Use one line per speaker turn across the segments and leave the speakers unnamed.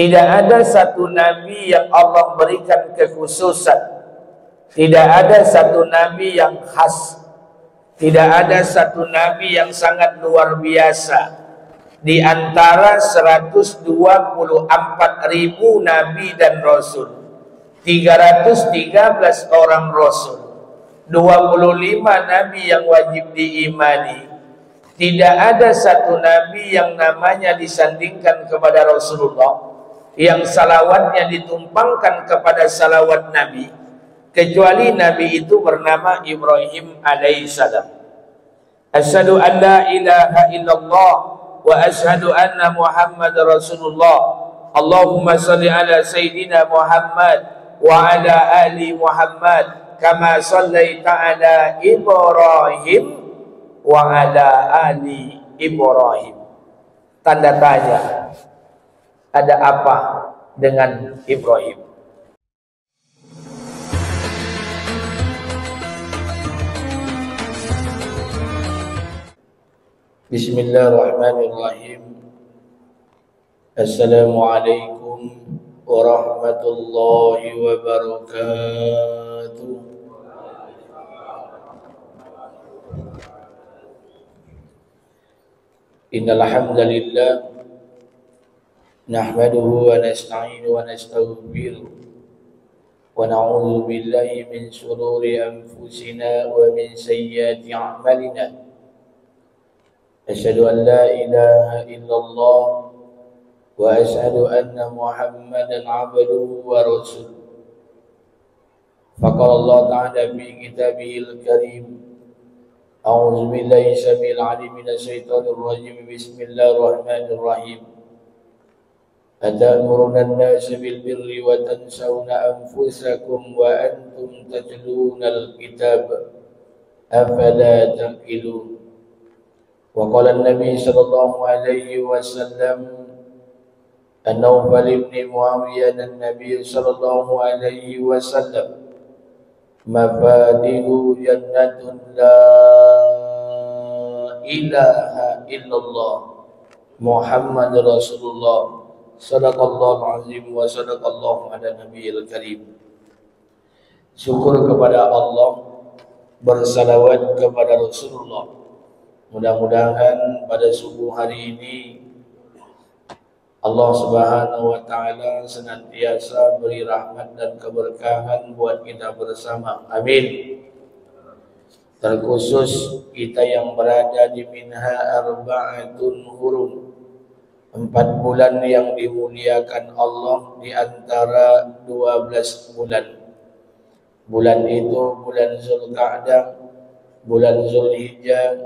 Tidak ada satu nabi yang Allah berikan kekhususan. Tidak ada satu nabi yang khas. Tidak ada satu nabi yang sangat luar biasa. Di antara 124.000 nabi dan rasul, 313 orang rasul, 25 nabi yang wajib diimani. Tidak ada satu nabi yang namanya disandingkan kepada Rasulullah, yang salawatnya ditumpangkan kepada salawat nabi, kecuali nabi itu bernama Ibrahim alaihissalam. Asyhadu an la ilaha illallah wa asyhadu anna Muhammad Rasulullah. Allahumma salli ala Sayyidina Muhammad wa ala ali Muhammad kama sallaita ala Ibrahim wa ala ali Ibrahim. Tanda tanya, ada apa dengan Ibrahim? Bismillahirrahmanirrahim. Assalamualaikum warahmatullahi wabarakatuh. Innal hamdalillah nahmaduhu wa nasta'inuhu wa nastaghfiruh wa na'udzu billahi min shururi anfusina wa min sayyiati a'malina. Asyhadu an la ilaha illallah wa asyhadu anna Muhammadan 'abduhu wa rasuluh. Faqala Allah ta'ala fi kitabihil karim, a'udzu billahi samil 'alim minasy syaithanir rajim. Bismillahirrahmanirrahim. Atamuruna an-nasa bil birri wa tansawna anfusakum wa antum tatluna al-kitab afala taqilun. Wa qala an-nabi sallallahu alaihi wasallam an-Nawfal ibn Muawiyah an-nabi sallallahu alaihi wasallam mafatihu jannatun la ilaha illallah Muhammad Rasulullah sadaqallahu azim wa sadaqallahu ala nabiyil karim. Syukur kepada Allah, bersalawat kepada Rasulullah. Mudah-mudahan pada subuh hari ini Allah Subhanahu wa taala senantiasa beri rahmat dan keberkahan buat kita bersama. Amin. Terkhusus kita yang berada di minha arba'atun hurum, 4 bulan yang dimuliakan Allah di antara 12 bulan. Bulan itu bulan Zulqa'dah, bulan Zulhijjah,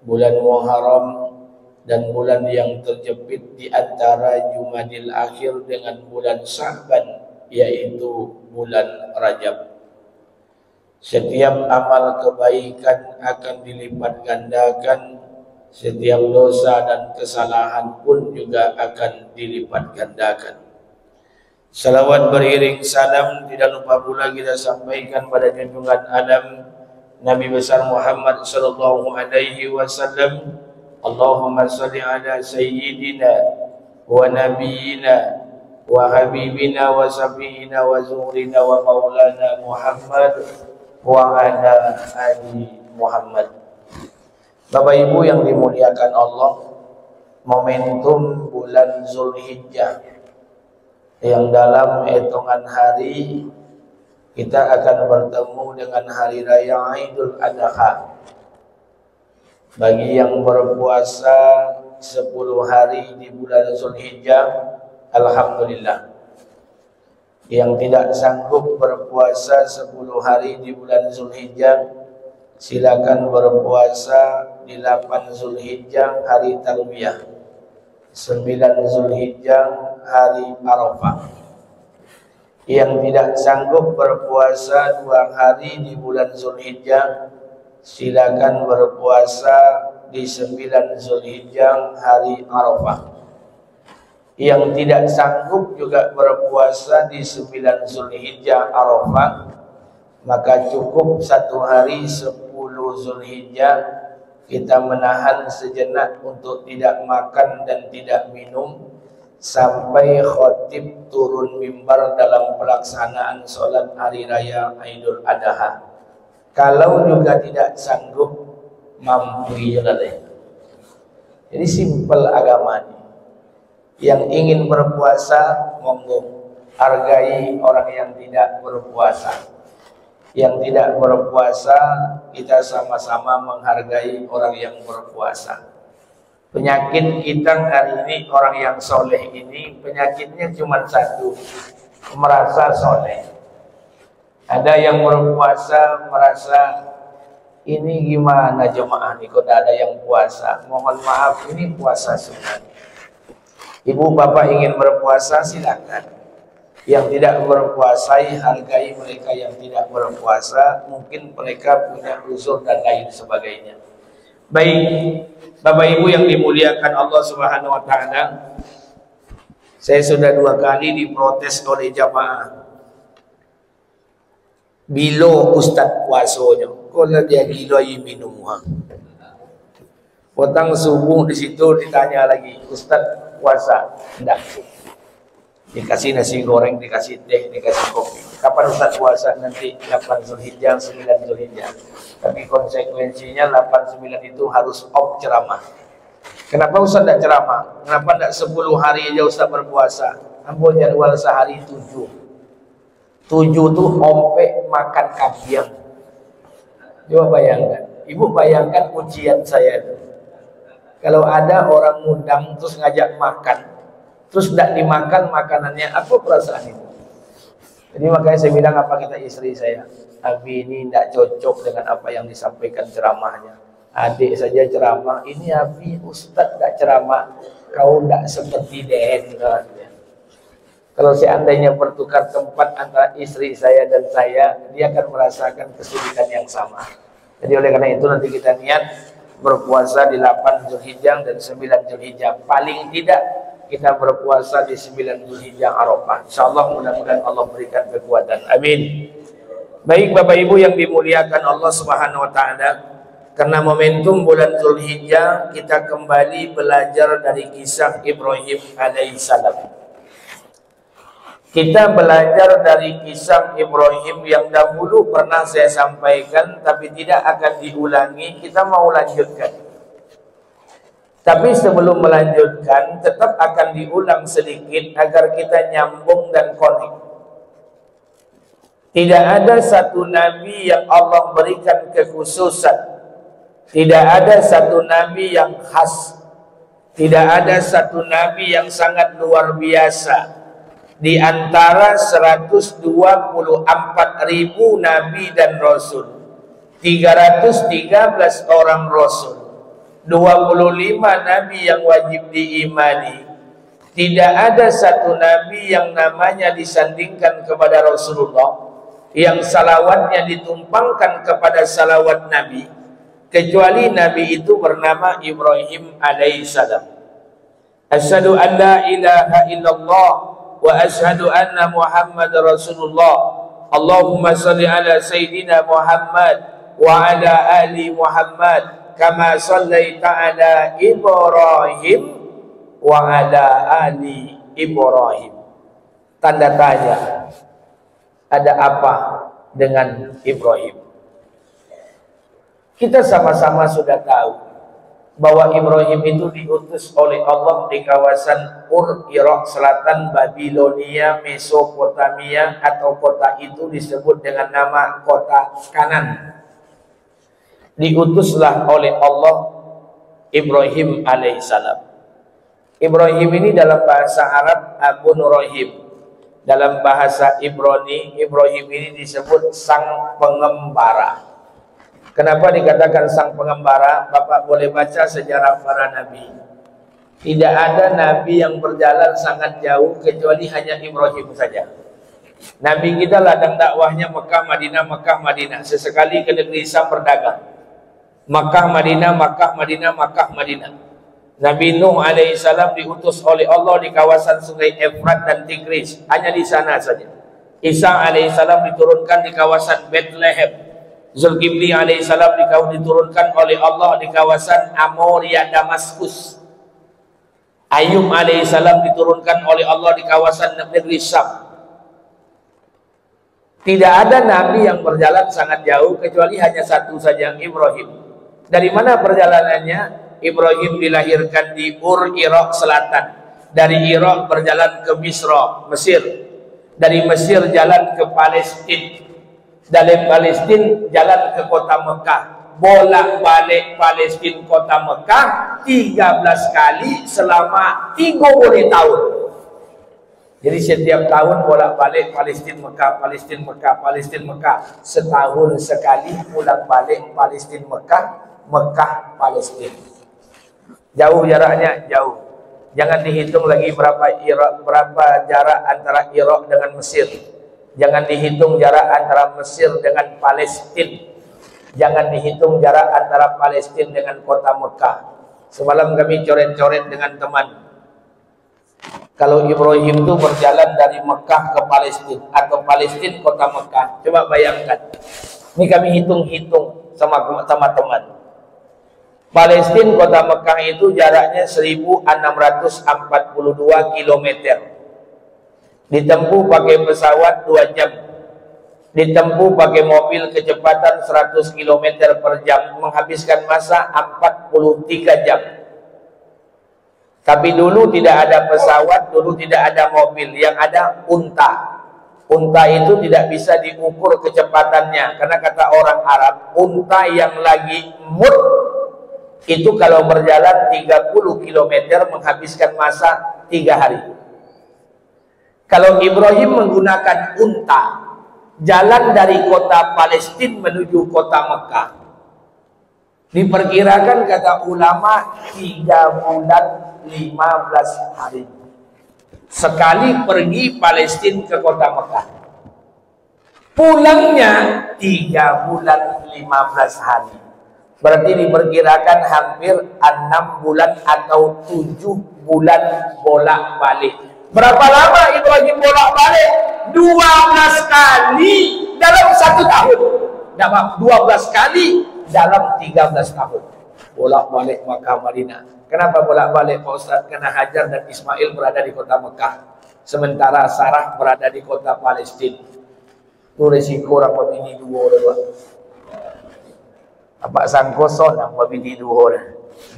bulan Muharram, dan bulan yang terjepit di antara Jumadil Akhir dengan bulan Sya'ban, yaitu bulan Rajab. Setiap amal kebaikan akan dilipat gandakan, setiap dosa dan kesalahan pun juga akan dilipat gandakan. Salawat beriring salam tidak lupa pula kita sampaikan pada junjungan alam Nabi besar Muhammad sallallahu alaihi wasallam. Allahumma salli ala sayyidina wa nabiyyina wa habibina wa safiyina wa zuhrina wa maulana Muhammad wa ala ali Muhammad. Bapak Ibu yang dimuliakan Allah, momentum bulan Zulhijjah yang dalam hitungan hari kita akan bertemu dengan hari raya Idul Adha. Bagi yang berpuasa 10 hari di bulan Zulhijjah, alhamdulillah. Yang tidak sanggup berpuasa 10 hari di bulan Zulhijjah, silakan berpuasa di 8 Zulhijjah hari Tarwiyah, 9 Zulhijjah hari Arafah. Yang tidak sanggup berpuasa 2 hari di bulan Zulhijjah, silakan berpuasa di 9 Zulhijjah hari Arafah. Yang tidak sanggup juga berpuasa di 9 Zulhijjah Arafah, maka cukup 1 hari 10 Zulhijjah kita menahan sejenak untuk tidak makan dan tidak minum, sampai khotib turun mimbar dalam pelaksanaan sholat hari raya Idul Adha. Kalau juga tidak sanggup, mampu juga deh. Jadi simpel agama ini. Yang ingin berpuasa, monggo, hargai orang yang tidak berpuasa. Yang tidak berpuasa, kita sama-sama menghargai orang yang berpuasa. Penyakit kita hari ini, orang yang soleh ini, penyakitnya cuma satu, merasa soleh. Ada yang berpuasa merasa, ini gimana jemaah nih, kok ada yang puasa? Mohon maaf, ini puasa sunat. Ibu bapak ingin berpuasa, silakan. Yang tidak berpuasa, hargai mereka yang tidak berpuasa. Mungkin mereka punya uzur dan lain sebagainya. Baik, Bapak Ibu yang dimuliakan Allah Subhanahu wa taala. Saya sudah 2 kali diprotes oleh jamaah. Bilo Ustaz puasanya, kalau dia gila minum. Potong subuh di situ ditanya lagi, Ustaz puasa? Enggak. Dikasih nasi goreng, dikasih teh, dikasih kopi. Kapan Ustaz puasa? Nanti 8 Zulhijjah, 9 Zulhijjah. Tapi konsekuensinya 8-9 itu harus off ceramah. Kenapa Ustaz tidak ceramah? Kenapa tidak 10 hari aja Ustaz berpuasa? Ampun, jadwal sehari 7. 7 tuh ompe makan kambing. Coba bayangkan. Ibu bayangkan ujian saya itu. Kalau ada orang ngundang terus ngajak makan, terus tidak dimakan makanannya, apa perasaan itu? Jadi makanya saya bilang apa kata istri saya, Abi ini tidak cocok dengan apa yang disampaikan ceramahnya. Adik saja ceramah, ini Abi Ustaz tidak ceramah, kau tidak seperti Den. Kalau seandainya bertukar tempat antara istri saya dan saya, dia akan merasakan kesulitan yang sama. Jadi oleh karena itu nanti kita niat berpuasa di 8 Zulhijjah dan 9 Zulhijjah. Paling tidak kita berpuasa di 9 Zulhijjah Arafah. InsyaAllah mudah-mudahan Allah berikan kekuatan. Amin. Baik Bapak Ibu yang dimuliakan Allah Subhanahu wa taala, karena momentum bulan Zulhijjah kita kembali belajar dari kisah Ibrahim alaihissalam. Kita belajar dari kisah Ibrahim yang dahulu pernah saya sampaikan tapi tidak akan diulangi. Kita mau lanjutkan. Tapi sebelum melanjutkan, tetap akan diulang sedikit agar kita nyambung dan connect. Tidak ada satu nabi yang Allah berikan kekhususan. Tidak ada satu nabi yang khas. Tidak ada satu nabi yang sangat luar biasa. Di antara 124.000 nabi dan rasul, 313 orang rasul, 25 nabi yang wajib diimani. Tidak ada satu nabi yang namanya disandingkan kepada Rasulullah, yang salawatnya ditumpangkan kepada salawat nabi, kecuali nabi itu bernama Ibrahim alaihissalam. Asyhadu an la ilaha illallah wa asyhadu anna Muhammad Rasulullah. Allahumma salli ala Sayyidina Muhammad wa ala ali Muhammad kama sallaita ala Ibrahim wa ala ali Ibrahim. Tanda tanya, ada apa dengan Ibrahim? Kita sama-sama sudah tahu bahwa Ibrahim itu diutus oleh Allah di kawasan Ur, Irak Selatan, Babilonia, Mesopotamia, atau kota itu disebut dengan nama kota Kanan. Diutuslah oleh Allah Ibrahim alaihissalam. Ibrahim ini dalam bahasa Arab Abu Nurahim. Dalam bahasa Ibrani, Ibrahim ini disebut sang pengembara. Kenapa dikatakan sang pengembara? Bapak boleh baca sejarah para nabi. Tidak ada nabi yang berjalan sangat jauh kecuali hanya Ibrahim saja. Nabi kita ladang dakwahnya Mekah, Madinah, Mekah, Madinah. Sesekali ke negeri Syam berdagang. Makkah, Madinah, Makkah, Madinah, Makkah, Madinah. Nabi Nuh alaihissalam diutus oleh Allah di kawasan sungai Efrat dan Tigris. Hanya di sana saja. Isa alaihissalam diturunkan di kawasan Bethlehem. Zulkifli alaihissalam diturunkan oleh Allah di kawasan Amoria, Damaskus. Ayub alaihissalam diturunkan oleh Allah di kawasan negeri Syam. Tidak ada nabi yang berjalan sangat jauh kecuali hanya satu saja, Ibrahim. Dari mana perjalanannya? Ibrahim dilahirkan di Ur, Irak Selatan. Dari Irak berjalan ke Misra, Mesir. Dari Mesir jalan ke Palestina. Dari Palestina jalan ke kota Mekah. Bolak-balik Palestina kota Mekah 13 kali selama 30 tahun. Jadi setiap tahun bolak-balik Palestina Mekah, Palestina Mekah, Palestina Mekah. Setahun sekali bolak-balik Palestina Mekah, Mekah Palestina. Jauh jaraknya, jauh. Jangan dihitung lagi berapa jarak antara Irak dengan Mesir. Jangan dihitung jarak antara Mesir dengan Palestina. Jangan dihitung jarak antara Palestina dengan kota Mekah. Semalam kami coret-coret dengan teman. Kalau Ibrahim itu berjalan dari Mekah ke Palestina atau Palestina kota Mekah, coba bayangkan. Ini kami hitung-hitung sama teman. Palestina kota Mekah itu jaraknya 1642 km. Ditempuh pakai pesawat 2 jam. Ditempuh pakai mobil kecepatan 100 km per jam, menghabiskan masa 43 jam. Tapi dulu tidak ada pesawat, dulu tidak ada mobil, yang ada unta. Unta itu tidak bisa diukur kecepatannya, karena kata orang Arab, unta yang lagi mut itu kalau berjalan 30 km menghabiskan masa 3 hari. Kalau Ibrahim menggunakan unta, jalan dari kota Palestina menuju kota Mekah, diperkirakan kata ulama 3 bulan 15 hari. Sekali pergi Palestina ke kota Mekah, pulangnya 3 bulan 15 hari. Berarti diperkirakan hampir 6 bulan atau 7 bulan bolak-balik. Berapa lama Ibrahim bolak-balik? 12 kali dalam 1 tahun. 12 kali dalam 13 tahun. Bolak-balik Makkah Madinah. Kenapa bolak-balik Pak Ustaz? Karena Hajar dan Ismail berada di kota Mekah, sementara Sarah berada di kota Palestina. Itu resiko orang bini dua orang. Apa sangkoson orang bini dua orang.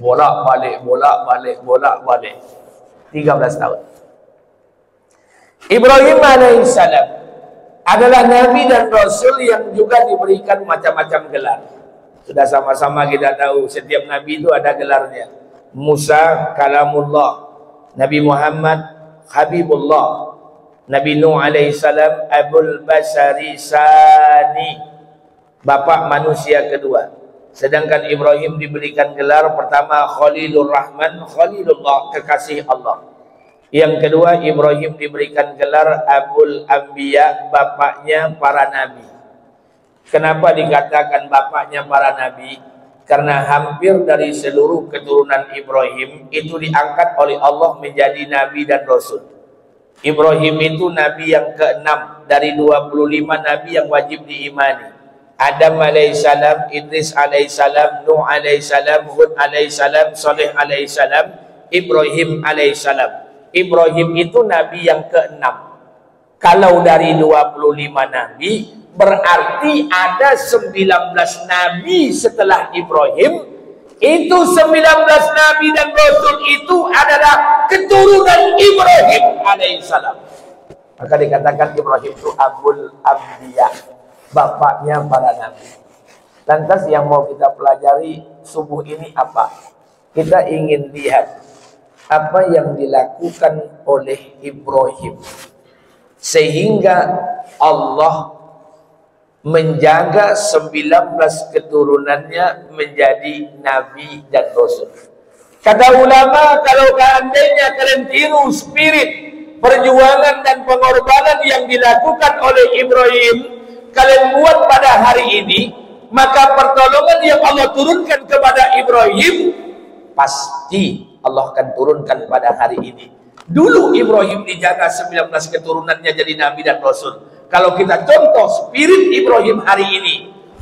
Bolak-balik 13 tahun. Ibrahim alaihissalam adalah Nabi dan Rasul yang juga diberikan macam-macam gelar. Sudah sama-sama kita tahu setiap Nabi itu ada gelarnya. Musa Kalamullah, Nabi Muhammad Habibullah, Nabi Nuh alaihissalam Abul Basari Sani, bapak manusia kedua. Sedangkan Ibrahim diberikan gelar pertama Khalilur Rahman, Khalilullah, kekasih Allah. Yang kedua, Ibrahim diberikan gelar Abul Anbiya, bapaknya para nabi. Kenapa dikatakan bapaknya para nabi? Karena hampir dari seluruh keturunan Ibrahim itu diangkat oleh Allah menjadi nabi dan rasul. Ibrahim itu nabi yang ke-6 dari 25 nabi yang wajib diimani. Adam alaihissalam, Idris alaihissalam, Nuh alaihissalam, Hud alaihissalam, Saleh alaihissalam, Ibrahim alaihissalam. Ibrahim itu nabi yang ke-6. Kalau dari 25 nabi, berarti ada 19 nabi setelah Ibrahim. Itu 19 nabi dan rasul itu adalah keturunan Ibrahim alaihissalam. Maka dikatakan Ibrahim itu Abul Anbiya, bapaknya para nabi. Lantas yang mau kita pelajari subuh ini apa? Kita ingin lihat apa yang dilakukan oleh Ibrahim sehingga Allah menjaga 19 keturunannya menjadi nabi dan rasul. Kata ulama, kalau seandainya kalian tiru spirit perjuangan dan pengorbanan yang dilakukan oleh Ibrahim, kalian buat pada hari ini, maka pertolongan yang Allah turunkan kepada Ibrahim pasti Allah akan turunkan pada hari ini. Dulu Ibrahim dijaga 19 keturunannya jadi nabi dan rasul. Kalau kita contoh spirit Ibrahim hari ini,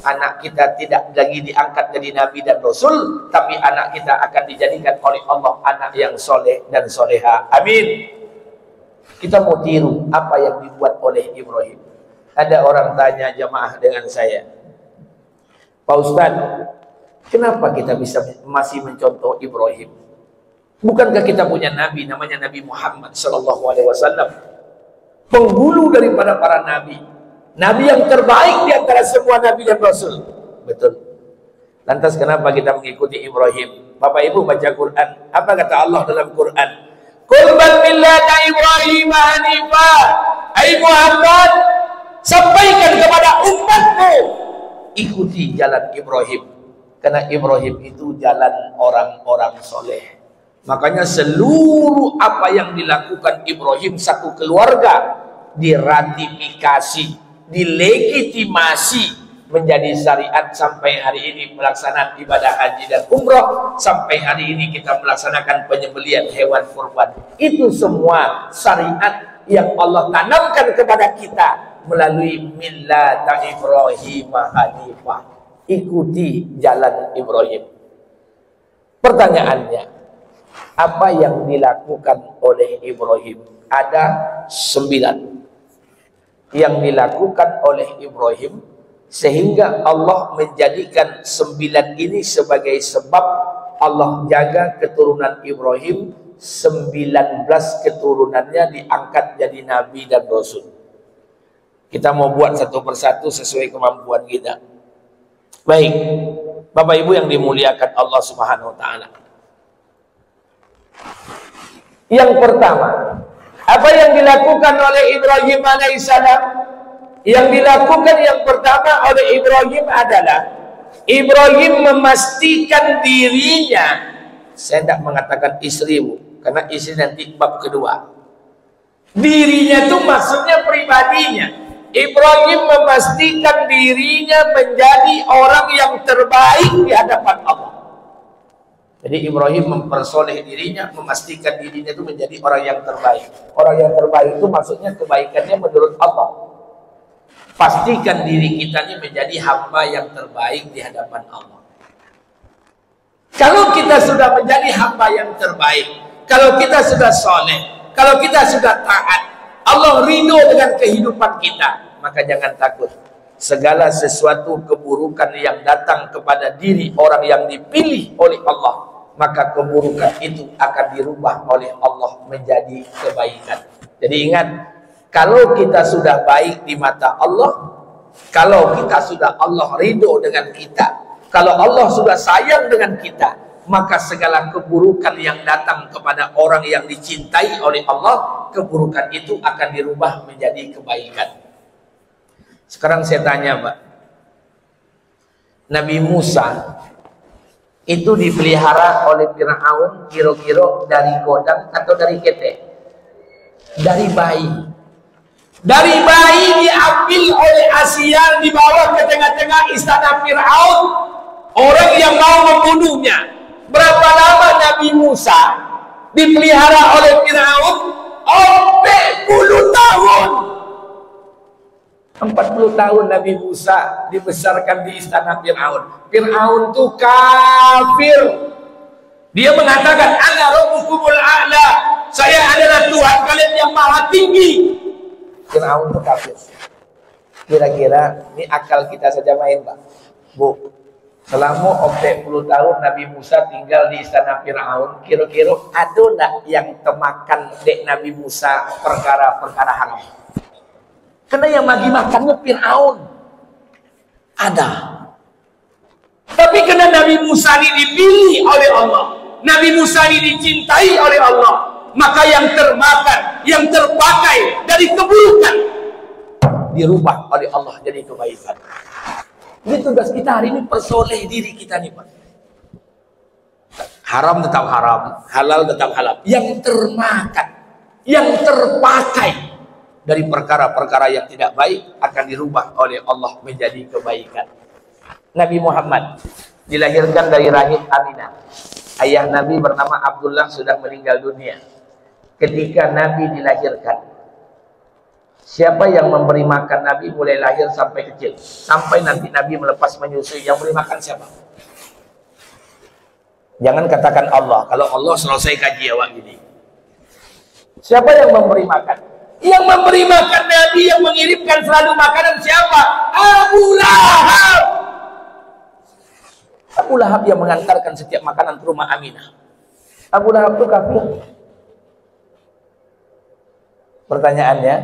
anak kita tidak lagi diangkat jadi nabi dan rasul, tapi anak kita akan dijadikan oleh Allah anak yang soleh dan soleha. Amin. Kita mau tiru apa yang dibuat oleh Ibrahim. Ada orang tanya jamaah dengan saya, Pak Ustadz, kenapa kita masih mencontoh Ibrahim? Bukankah kita punya nabi namanya Nabi Muhammad sallallahu alaihi wasallam, penghulu daripada para nabi, nabi yang terbaik di antara semua nabi dan rasul? Betul. Lantas kenapa kita mengikuti Ibrahim? Bapak Ibu baca Quran, apa kata Allah dalam Quran? Qul bal millata Ibrahim hanifa. Hai Muhammad, sampaikan kepada umatmu, ikuti jalan Ibrahim, karena Ibrahim itu jalan orang-orang soleh. Makanya seluruh apa yang dilakukan Ibrahim satu keluarga diratifikasi, dilegitimasi menjadi syariat sampai hari ini. Pelaksanaan ibadah haji dan umroh, sampai hari ini kita melaksanakan penyembelihan hewan kurban. Itu semua syariat yang Allah tanamkan kepada kita melalui millata Ibrahim hanifah. Ikuti jalan Ibrahim. Pertanyaannya, apa yang dilakukan oleh Ibrahim? Ada 9 yang dilakukan oleh Ibrahim, sehingga Allah menjadikan 9 ini sebagai sebab Allah jaga keturunan Ibrahim. 19 keturunannya diangkat jadi nabi dan rasul. Kita mau buat satu persatu sesuai kemampuan kita. Baik, Bapak Ibu yang dimuliakan Allah Subhanahu wa taala. Yang pertama, apa yang dilakukan oleh Ibrahim alaihissalam? Yang dilakukan yang pertama oleh Ibrahim adalah Ibrahim memastikan dirinya. Saya tidak mengatakan istrimu, karena istri nanti bab kedua. Dirinya itu maksudnya pribadinya. Ibrahim memastikan dirinya menjadi orang yang terbaik di hadapan Allah. Jadi Ibrahim mempersoleh dirinya, memastikan dirinya itu menjadi orang yang terbaik. Orang yang terbaik itu maksudnya kebaikannya menurut Allah. Pastikan diri kita ini menjadi hamba yang terbaik di hadapan Allah. Kalau kita sudah menjadi hamba yang terbaik, kalau kita sudah soleh, kalau kita sudah taat, Allah ridho dengan kehidupan kita, maka jangan takut. Segala sesuatu keburukan yang datang kepada diri orang yang dipilih oleh Allah, maka keburukan itu akan dirubah oleh Allah menjadi kebaikan. Jadi ingat, kalau kita sudah baik di mata Allah, kalau kita sudah Allah ridho dengan kita, kalau Allah sudah sayang dengan kita, maka segala keburukan yang datang kepada orang yang dicintai oleh Allah, keburukan itu akan dirubah menjadi kebaikan. Sekarang saya tanya, Pak, Nabi Musa itu dipelihara oleh Fir'aun kira-kira dari godang atau dari ketek? Dari bayi. Dari bayi diambil oleh Asia, dibawa ke tengah-tengah istana Fir'aun, orang yang mau membunuhnya. Berapa lama Nabi Musa dipelihara oleh Fir'aun? 40 tahun. 40 tahun Nabi Musa dibesarkan di istana Fir'aun. Fir'aun itu kafir. Dia mengatakan, ana rabbukumul a'la, saya adalah Tuhan kalian yang maha tinggi. Fir'aun itu kafir. Kira-kira ini akal kita saja main, Pak, Bu. Selama 40 tahun Nabi Musa tinggal di istana Fir'aun, kira-kira ada enggak yang temakan dek Nabi Musa perkara-perkara haram? Karena yang bagi makannya Fir'aun. Ada. Tapi karena Nabi Musa ini dipilih oleh Allah, Nabi Musa ini dicintai oleh Allah, maka yang termakan, yang terpakai dari keburukan dirubah oleh Allah jadi kebaikan. Ini tugas kita hari ini, persoleh diri kita nih, Pak. Haram tetap haram, halal tetap halal. Yang termakan, yang terpakai dari perkara-perkara yang tidak baik akan dirubah oleh Allah menjadi kebaikan. Nabi Muhammad dilahirkan dari rahim Aminah. Ayah Nabi bernama Abdullah sudah meninggal dunia. Ketika Nabi dilahirkan, Siapa yang memberi makan Nabi mulai lahir sampai kecil, sampai nanti Nabi melepas menyusui, yang beri makan siapa? Jangan katakan Allah. Kalau Allah selesai kaji awak gini. Siapa yang memberi makan? Yang memberi makan Nabi, yang mengirimkan selalu makanan siapa? Abu Lahab. Abu Lahab yang mengantarkan setiap makanan ke rumah Aminah. Abu Lahab itu kafir. Pertanyaannya,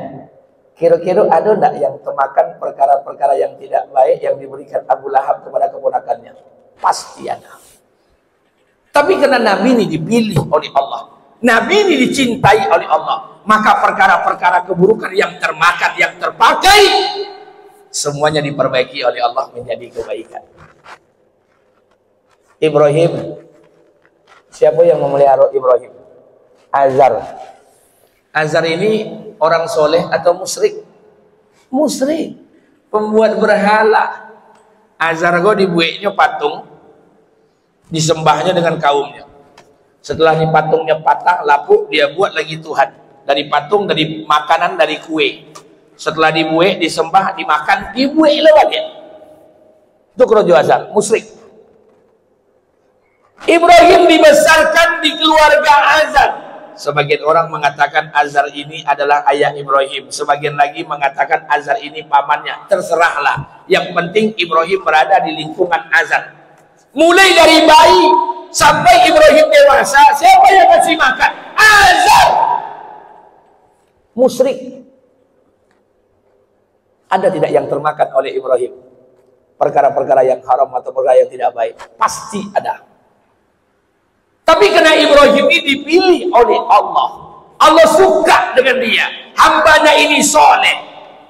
kira-kira ada enggak yang termakan perkara-perkara yang tidak baik yang diberikan Abu Lahab kepada keponakannya? Pasti ada. Tapi karena Nabi ini dipilih oleh Allah, Nabi ini dicintai oleh Allah, maka perkara-perkara keburukan yang termakan, yang terpakai, semuanya diperbaiki oleh Allah menjadi kebaikan. Ibrahim, siapa yang memelihara Ibrahim? Azar. Azar ini orang soleh atau musyrik? Musyrik, pembuat berhala. Azar go dibuatnya patung, disembahnya dengan kaumnya. Setelah di patungnya patah, lapuk, dia buat lagi Tuhan. Dari patung, dari makanan, dari kue. Setelah dibuat, disembah, dimakan, dibuat lewat dia. Itu kerojo Azar, musyrik. Ibrahim dibesarkan di keluarga Azar. Sebagian orang mengatakan Azar ini adalah ayah Ibrahim. Sebagian lagi mengatakan Azar ini pamannya. Terserahlah. Yang penting Ibrahim berada di lingkungan Azar. Mulai dari bayi sampai Ibrahim dewasa, siapa yang kasih makan? Azar. Musyrik. Ada tidak yang termakan oleh Ibrahim? Perkara-perkara yang haram atau perkara yang tidak baik? Pasti ada. Tapi karena Ibrahim ini dipilih oleh Allah, Allah suka dengan dia, hambanya ini soleh,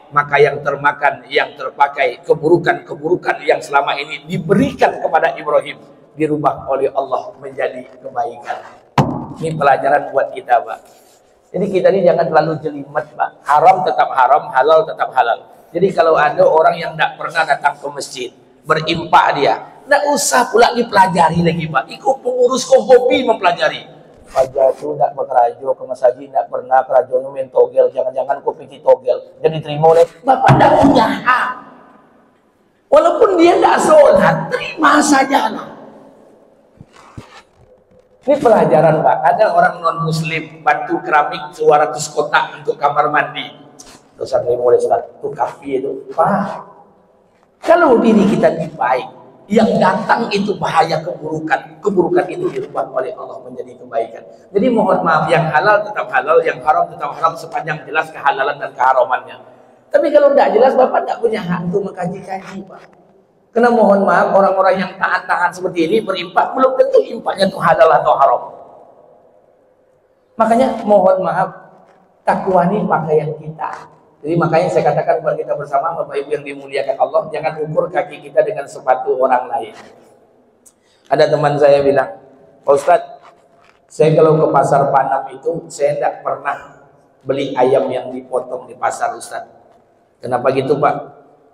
maka yang termakan, yang terpakai keburukan-keburukan yang selama ini diberikan kepada Ibrahim dirubah oleh Allah menjadi kebaikan. Ini pelajaran buat kita, Pak. Jadi kita ini jangan terlalu jelimet, Pak. Haram tetap haram, halal tetap halal. Jadi kalau ada orang yang tidak pernah datang ke masjid, berimpak dia, tidak usah pula dipelajari lagi, Pak. Ikut pengurus hobi mempelajari. Fajar itu tidak berkerajo ke masjid, tidak pernah kerajo main togel, jangan-jangan kopi togel. Jadi terima oleh Bapak tidak punya hak. Walaupun dia tidak sholat, terima sajalah. Ini pelajaran, Pak. Ada orang non muslim bantu keramik 200 kotak untuk kamar mandi. Terus saya terima oleh sholat, itu kafi itu. Pak, kalau diri kita ini baik, yang datang itu bahaya keburukan. Keburukan itu dirubah oleh Allah menjadi kebaikan. Jadi mohon maaf, yang halal tetap halal, yang haram tetap haram sepanjang jelas kehalalan dan keharamannya. Tapi kalau tidak jelas, Bapak tidak punya hak untuk mengkaji-kaji, Pak. Karena mohon maaf, orang-orang yang taat-taat seperti ini berimpak, belum tentu impaknya itu halal atau haram. Makanya mohon maaf, takwa ini pakaian kita. Jadi makanya saya katakan buat kita bersama, Bapak Ibu yang dimuliakan Allah, jangan ukur kaki kita dengan sepatu orang lain. Ada teman saya bilang, Pak Ustadz, saya kalau ke pasar Panam itu, saya tidak pernah beli ayam yang dipotong di pasar, Ustadz. Kenapa gitu, Pak?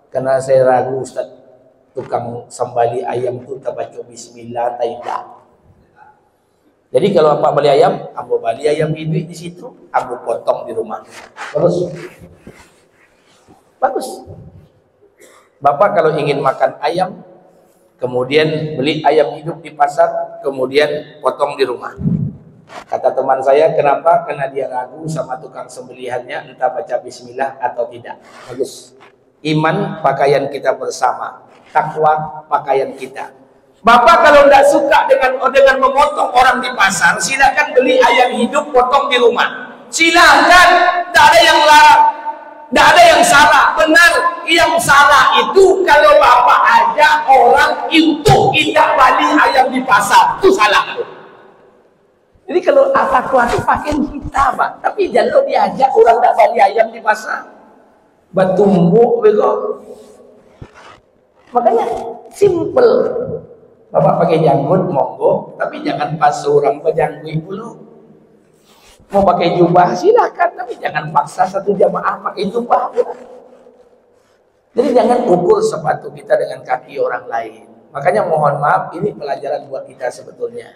Karena saya ragu, Ustadz, tukang sembali ayam itu tak baca bismillah, tidak. Jadi kalau Bapak beli ayam, Abu beli ayam hidup di situ, Abu potong di rumah. Terus bagus. Bapak kalau ingin makan ayam, kemudian beli ayam hidup di pasar, kemudian potong di rumah. Kata teman saya, kenapa? Karena dia ragu sama tukang sembelihannya, entah baca bismillah atau tidak. Bagus. Iman pakaian kita bersama, takwa pakaian kita. Bapak kalau tidak suka dengan memotong orang di pasar, silakan beli ayam hidup potong di rumah. Silakan, tidak ada yang larang. Tidak ada yang salah, benar. Yang salah itu kalau Bapak ajak orang untuk tidak beli ayam di pasar, itu salah. Jadi kalau takwa itu pakaian kita, Pak. Tapi jangan diajak orang tidak beli ayam di pasar. Batumbuk, bego. Makanya simple. Bapak pakai janggut, monggo. Tapi jangan pas orang berjanggut dulu. Mau pakai jubah silakan, tapi jangan paksa satu jamaah pakai jubah. Jadi jangan ukur sepatu kita dengan kaki orang lain. Makanya mohon maaf, ini pelajaran buat kita sebetulnya.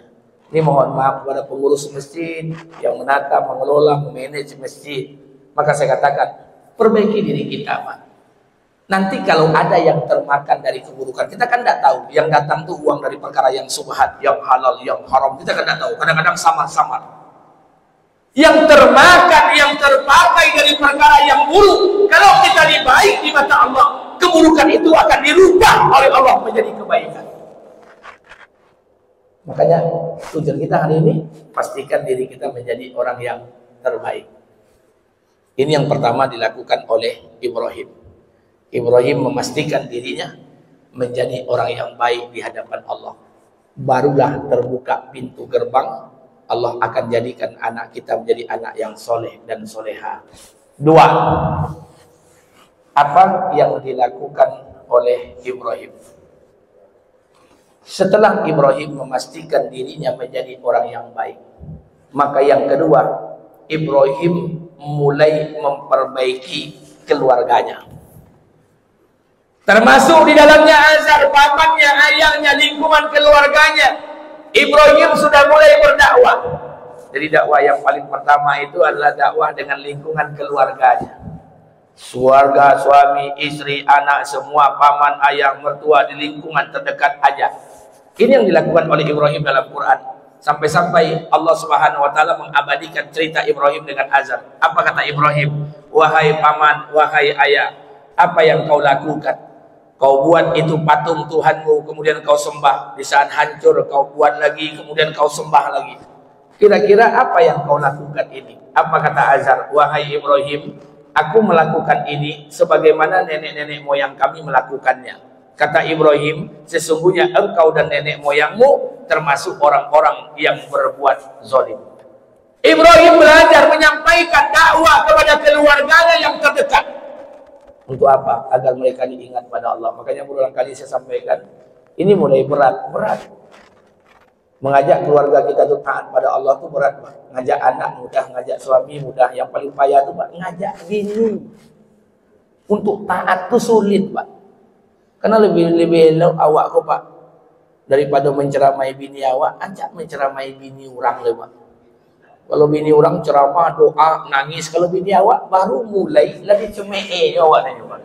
Ini mohon maaf kepada pengurus masjid yang menata, mengelola, memanage masjid. Maka saya katakan, Perbaiki diri kita, Pak. Nanti kalau ada yang termakan dari keburukan, kita kan tidak tahu. Yang datang tuh uang dari perkara yang subhat, yang halal, yang haram. Kita kan tidak tahu. Kadang-kadang samar-samar. Yang termakan, yang terpakai dari perkara yang buruk. Kalau kita baik di mata Allah, keburukan itu akan dirubah oleh Allah menjadi kebaikan. Makanya tujuan kita hari ini, pastikan diri kita menjadi orang yang terbaik. Ini yang pertama dilakukan oleh Ibrahim. Ibrahim memastikan dirinya menjadi orang yang baik di hadapan Allah. Barulah terbuka pintu gerbang, Allah akan jadikan anak kita menjadi anak yang soleh dan soleha. Dua, apa yang dilakukan oleh Ibrahim? Setelah Ibrahim memastikan dirinya menjadi orang yang baik, maka yang kedua, Ibrahim mulai memperbaiki keluarganya. Termasuk di dalamnya Azar, pamannya, ayahnya, lingkungan keluarganya. Ibrahim sudah mulai berdakwah. Jadi dakwah yang paling pertama itu adalah dakwah dengan lingkungan keluarganya. Keluarga, suami, istri, anak, semua paman, ayah, mertua di lingkungan terdekat aja. Ini yang dilakukan oleh Ibrahim dalam Quran. Sampai-sampai Allah Subhanahu wa taala mengabadikan cerita Ibrahim dengan Azar. Apa kata Ibrahim? Wahai paman, wahai ayah, apa yang kau lakukan? Kau buat itu patung Tuhanmu, kemudian kau sembah. Di saat hancur kau buat lagi, kemudian kau sembah lagi. Kira-kira apa yang kau lakukan ini? Apa kata Azar? Wahai Ibrahim, aku melakukan ini sebagaimana nenek-nenek moyang kami melakukannya. Kata Ibrahim, sesungguhnya engkau dan nenek moyangmu termasuk orang-orang yang berbuat zalim. Ibrahim belajar menyampaikan dakwah kepada keluarganya yang terdekat. Untuk apa? Agar mereka diingat pada Allah. Makanya berulang kali saya sampaikan, ini mulai berat. Mengajak keluarga kita itu taat pada Allah itu berat, Pak. Ngajak anak mudah, ngajak suami mudah. Yang paling payah itu, Pak, ngajak bini untuk taat itu sulit, Pak. Karena lebih elok awak kok, Pak, daripada menceramai bini awak, ajak menceramai bini orang le, Pak. Kalau bini orang ceramah, doa, nangis. Kalau bini awak baru mulai lagi cemee awak nanya, Pak.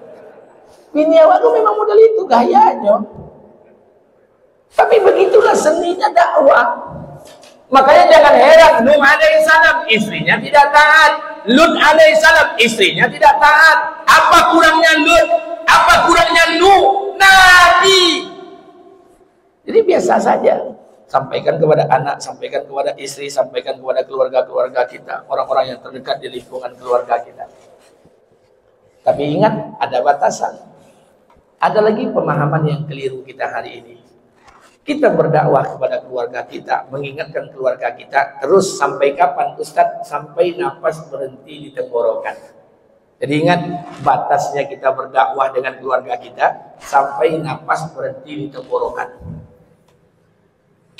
Bini awak tuh memang model itu gayanya. Tapi begitulah seninya dakwah. Makanya jangan heran, Nuh alaihissalam istrinya tidak taat, Lut alaihissalam istrinya tidak taat. Apa kurangnya Lut? Apa kurangnya Nuh? Nabi. Jadi biasa saja. Sampaikan kepada anak, sampaikan kepada istri, sampaikan kepada keluarga-keluarga kita, orang-orang yang terdekat di lingkungan keluarga kita. Tapi ingat, ada batasan. Ada lagi pemahaman yang keliru kita hari ini. Kita berdakwah kepada keluarga kita, mengingatkan keluarga kita, terus sampai kapan, Ustadz? Sampai nafas berhenti di tenggorokan. Jadi ingat, batasnya kita berdakwah dengan keluarga kita, sampai nafas berhenti di tenggorokan.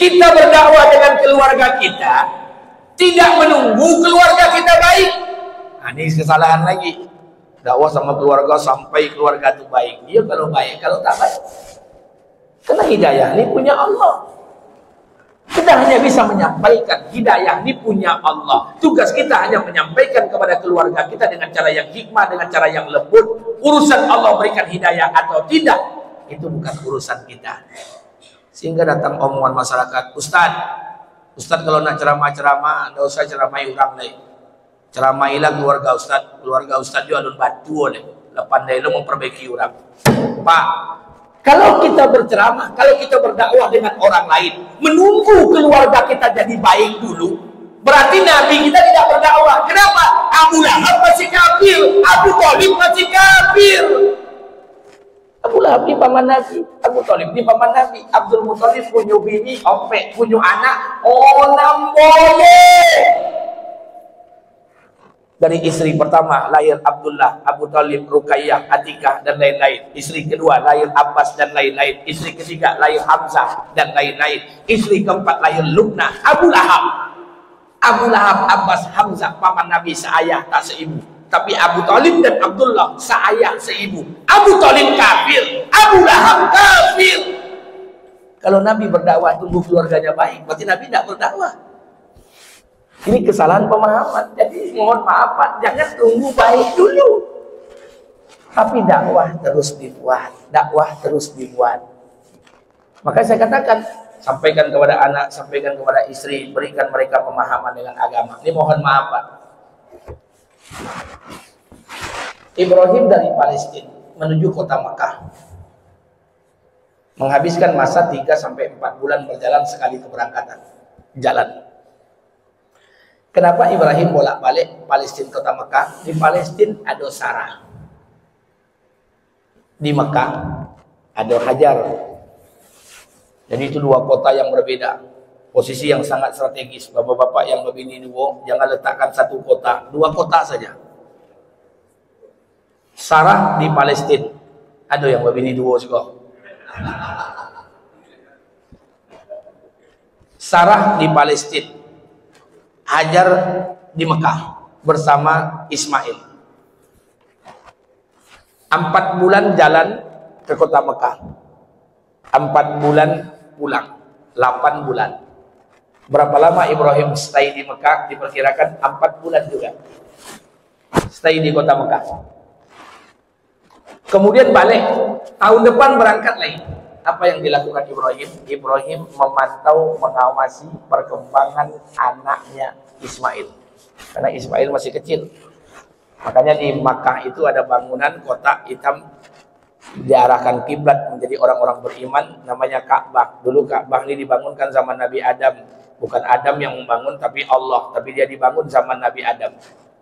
Kita berdakwah dengan keluarga kita, tidak menunggu keluarga kita baik. Nah, ini kesalahan lagi. Dakwah sama keluarga sampai keluarga itu baik. Dia kalau baik, kalau tak baik. Karena hidayah ini punya Allah. Kita hanya bisa menyampaikan hidayah ini punya Allah. Tugas kita hanya menyampaikan kepada keluarga kita dengan cara yang hikmah, dengan cara yang lembut. Urusan Allah berikan hidayah atau tidak, itu bukan urusan kita. Sehingga datang omongan masyarakat, Ustadz kalau nak ceramah-ceramah, tidak usah ceramai orang lain. Ceramailah keluarga Ustadz juga ada batu oleh. Lepas dari itu memperbaiki orang. Pak, kalau kita berceramah, kalau kita berdakwah dengan orang lain, menunggu keluarga kita jadi baik dulu, berarti Nabi kita tidak berdakwah. Kenapa? Abu Lahab masih kafir, Abu Thalib masih kafir. Abu Lahab ini paman Nabi, Abu Thalib ini paman Nabi. Abdul Muthalib punya bini, opek, punya anak, orang boleh. Dari istri pertama lahir Abdullah, Abu Thalib, Ruqayyah, Atikah dan lain-lain. Istri kedua lahir Abbas dan lain-lain. Istri ketiga lahir Hamzah dan lain-lain. Istri keempat lahir Lubna. Abu Lahab, Abbas, Hamzah, paman Nabi seayah tak seibu. Tapi Abu Thalib dan Abdullah seayah seibu. Abu Thalib kafir, Abu Lahab kafir. Kalau Nabi berdakwah tunggu keluarganya baik, berarti Nabi tidak berdakwah. Ini kesalahan pemahaman. Jadi mohon maaf Pak, jangan tunggu baik dulu. Tapi dakwah terus dibuat, dakwah terus dibuat. Maka saya katakan, sampaikan kepada anak, sampaikan kepada istri, berikan mereka pemahaman dengan agama. Ini mohon maaf Pak. Ibrahim dari Palestina menuju kota Mekah, menghabiskan masa 3-4 bulan berjalan sekali keberangkatan jalan. Kenapa Ibrahim bolak-balik Palestina kota Mekah? Di Palestina ada Sarah, di Mekah ada Hajar. Jadi itu dua kota yang berbeda, posisi yang sangat strategis. Bapak-bapak yang berbini dua, jangan letakkan satu kota, dua kota saja. Sarah di Palestina, ada yang berbini dua juga. Sarah di Palestina, Hajar di Mekah bersama Ismail. 4 bulan jalan ke kota Mekah, 4 bulan pulang, 8 bulan. Berapa lama Ibrahim stay di Mekah? Diperkirakan 4 bulan juga stay di kota Mekah. Kemudian balik, tahun depan berangkat lagi. Apa yang dilakukan Ibrahim? Ibrahim memantau, mengawasi perkembangan anaknya Ismail, karena Ismail masih kecil. Makanya di Makkah itu ada bangunan kotak hitam diarahkan kiblat menjadi orang-orang beriman, namanya Ka'bah. Dulu Ka'bah ini dibangunkan zaman Nabi Adam, bukan Adam yang membangun tapi Allah, tapi dia dibangun zaman Nabi Adam.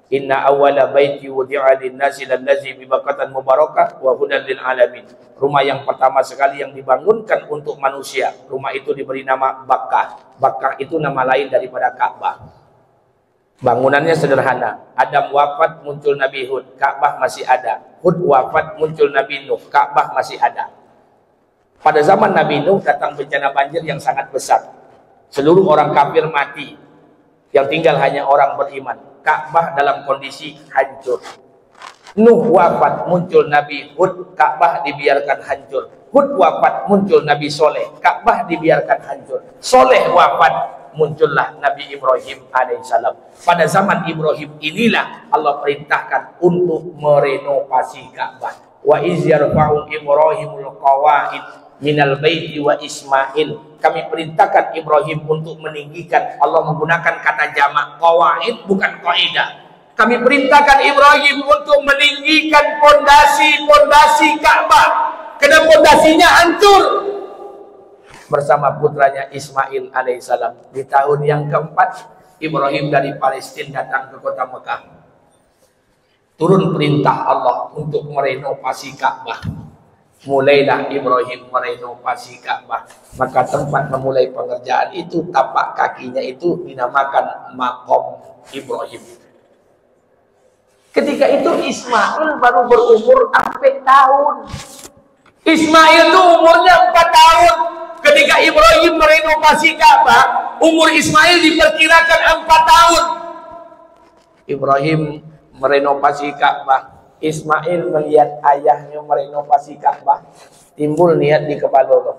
Inna awwala baiti wudi'a lin-nasi lallazi bi Bakkah mubarakah wa hudan lil alamin. Rumah yang pertama sekali yang dibangunkan untuk manusia, rumah itu diberi nama Bakkah. Bakkah itu nama lain daripada Ka'bah. Bangunannya sederhana. Adam wafat, muncul Nabi Hud, Ka'bah masih ada. Hud wafat, muncul Nabi Nuh, Ka'bah masih ada. Pada zaman Nabi Nuh datang bencana banjir yang sangat besar. Seluruh orang kafir mati, yang tinggal hanya orang beriman. Ka'bah dalam kondisi hancur. Nuh wafat, muncul Nabi Hud, Ka'bah dibiarkan hancur. Hud wafat, muncul Nabi Soleh, Ka'bah dibiarkan hancur. Soleh wafat, muncullah Nabi Ibrahim alaihissalam. Pada zaman Ibrahim inilah Allah perintahkan untuk merenovasi Ka'bah. Wa iz yarfa'u Ibrahimul qawaid minal baiti wa Ismail. Kami perintahkan Ibrahim untuk meninggikan, Allah menggunakan kata jamak, qawaid bukan qaidah. Kami perintahkan Ibrahim untuk meninggikan pondasi Ka'bah, karena pondasinya hancur, bersama putranya Ismail alaihissalam. Di tahun yang keempat, Ibrahim dari Palestina datang ke kota Mekah. Turun perintah Allah untuk merenovasi Ka'bah. Mulailah Ibrahim merenovasi Ka'bah. Maka tempat memulai pengerjaan itu, tapak kakinya itu dinamakan Maqam Ibrahim. Ketika itu Ismail baru berumur 4 tahun. Ismail itu umurnya 4 tahun. Ketika Ibrahim merenovasi Ka'bah, umur Ismail diperkirakan 4 tahun. Ibrahim merenovasi Ka'bah. Ismail melihat ayahnya merenovasi Ka'bah, timbul niat di kepala,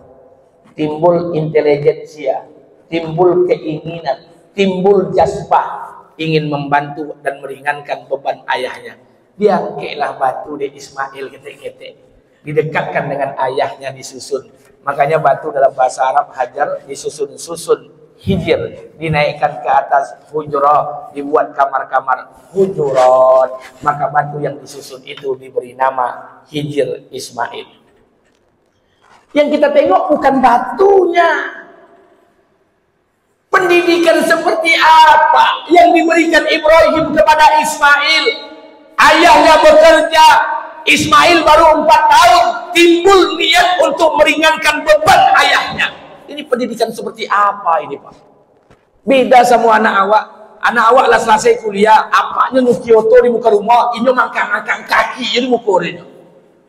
timbul intelijensia, timbul keinginan, timbul jazbah, ingin membantu dan meringankan beban ayahnya. Diangkatlah batu di Ismail ketik-ketik, didekatkan dengan ayahnya, disusun. Makanya batu dalam bahasa Arab Hajar disusun-susun, hijir, dinaikkan ke atas, hujurat, dibuat kamar-kamar, hujurat. Maka batu yang disusun itu diberi nama Hijir Ismail. Yang kita tengok bukan batunya, pendidikan seperti apa yang diberikan Ibrahim kepada Ismail. Ayahnya bekerja, Ismail baru 4 tahun, timbul niat untuk meringankan beban ayahnya. Ini pendidikan seperti apa ini Pak? Beda sama anak awak. Anak awak lah selesai kuliah, apanya nu Kyoto di muka rumah, ini mangkang-mangkang kaki jadi muka orangnya.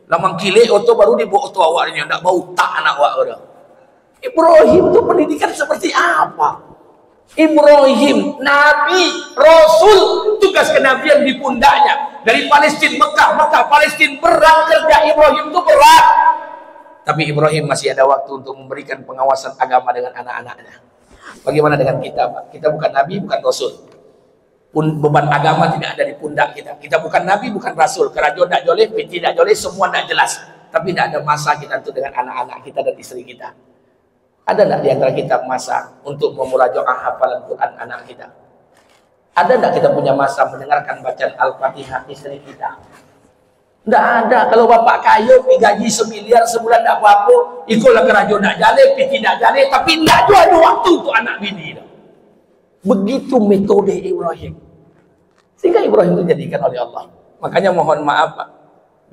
Lamang kile oto baru dibawa oto awaknya, ndak bau tak anak awak udah. Ibrahim itu pendidikan seperti apa? Ibrahim, Nabi, Rasul, tugas kenabian di pundaknya. Dari Palestina, Mekah, Palestina, berat kerja Ibrahim itu berat. Tapi Ibrahim masih ada waktu untuk memberikan pengawasan agama dengan anak-anaknya. Bagaimana dengan kita Pak? Kita bukan Nabi, bukan Rasul.
Beban agama tidak ada di pundak kita. Kita bukan nabi, bukan rasul. Kerajon tak boleh, peti tak boleh, semua tak jelas. Tapi tidak ada masa kita untuk dengan anak-anak kita dan istri kita. Ada tidak di antara kita masa untuk memurajaah hafalan Quran anak kita? Ada tidak kita punya masa mendengarkan bacaan Al-Fatihah istri kita? Tidak ada. Kalau bapak kaya, gaji 1 miliar sebulan tidak apa-apa, ikutlah kerajon tak boleh, peti tak boleh, tapi tidak ada waktu untuk anak bini. Begitu metode Ibrahim. Sehingga Ibrahim itu dijadikan oleh Allah. Makanya mohon maaf Pak.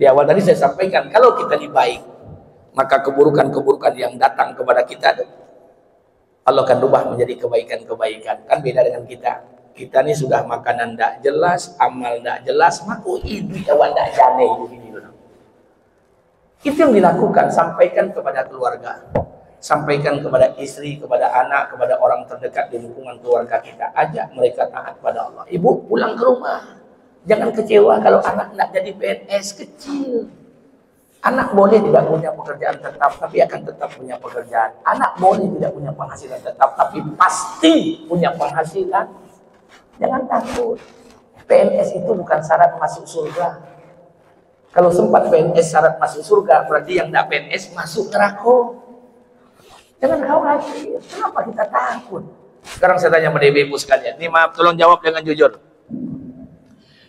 Di awal tadi saya sampaikan, kalau kita baik, maka keburukan-keburukan yang datang kepada kita, Allah akan rubah menjadi kebaikan-kebaikan. Kan beda dengan kita. Kita ini sudah makanan tidak jelas, amal tidak jelas, maka hidup awal tidak jane. Itu yang dilakukan, sampaikan kepada keluarga. Sampaikan kepada istri, kepada anak, kepada orang terdekat di lingkungan keluarga kita. Ajak mereka taat pada Allah. Ibu pulang ke rumah. Jangan kecewa kalau anak nak jadi PNS kecil. Anak boleh tidak punya pekerjaan tetap, tapi akan tetap punya pekerjaan. Anak boleh tidak punya penghasilan tetap, tapi pasti punya penghasilan. Jangan takut. PNS itu bukan syarat masuk surga. Kalau sempat PNS syarat masuk surga, berarti yang tidak PNS masuk neraka. Jangan khawatir. Kenapa kita takut? Sekarang saya tanya pada ibu sekalian. Ini maaf, tolong jawab dengan jujur.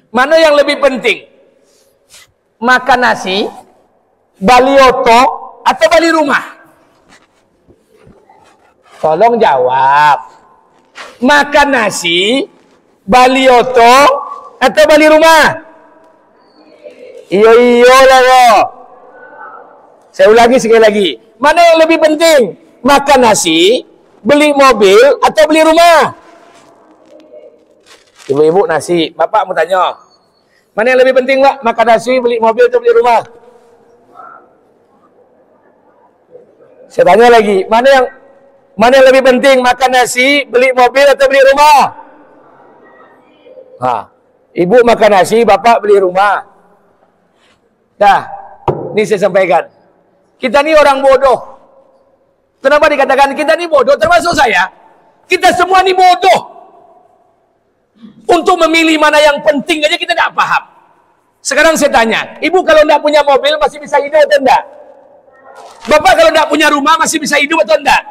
Mana yang lebih penting? Makan nasi, bali oto, atau bali rumah? Tolong jawab. Makan nasi, bali oto, atau bali rumah? Iyo lah kok. Saya ulangi sekali lagi. Mana yang lebih penting? Makan nasi, beli mobil, atau beli rumah? Ibu-ibu nasi, bapak mau tanya, mana yang lebih penting Pak? Makan nasi, beli mobil, atau beli rumah? Saya tanya lagi, mana yang lebih penting? Makan nasi, beli mobil, atau beli rumah? Ibu makan nasi, bapak beli rumah. Dah, ini saya sampaikan. Kita ini orang bodoh. Kenapa dikatakan kita ini bodoh? Termasuk saya. Kita semua ini bodoh. Untuk memilih mana yang penting aja kita tidak paham. Sekarang saya tanya, ibu kalau tidak punya mobil masih bisa hidup atau tidak? Bapak kalau tidak punya rumah masih bisa hidup atau tidak?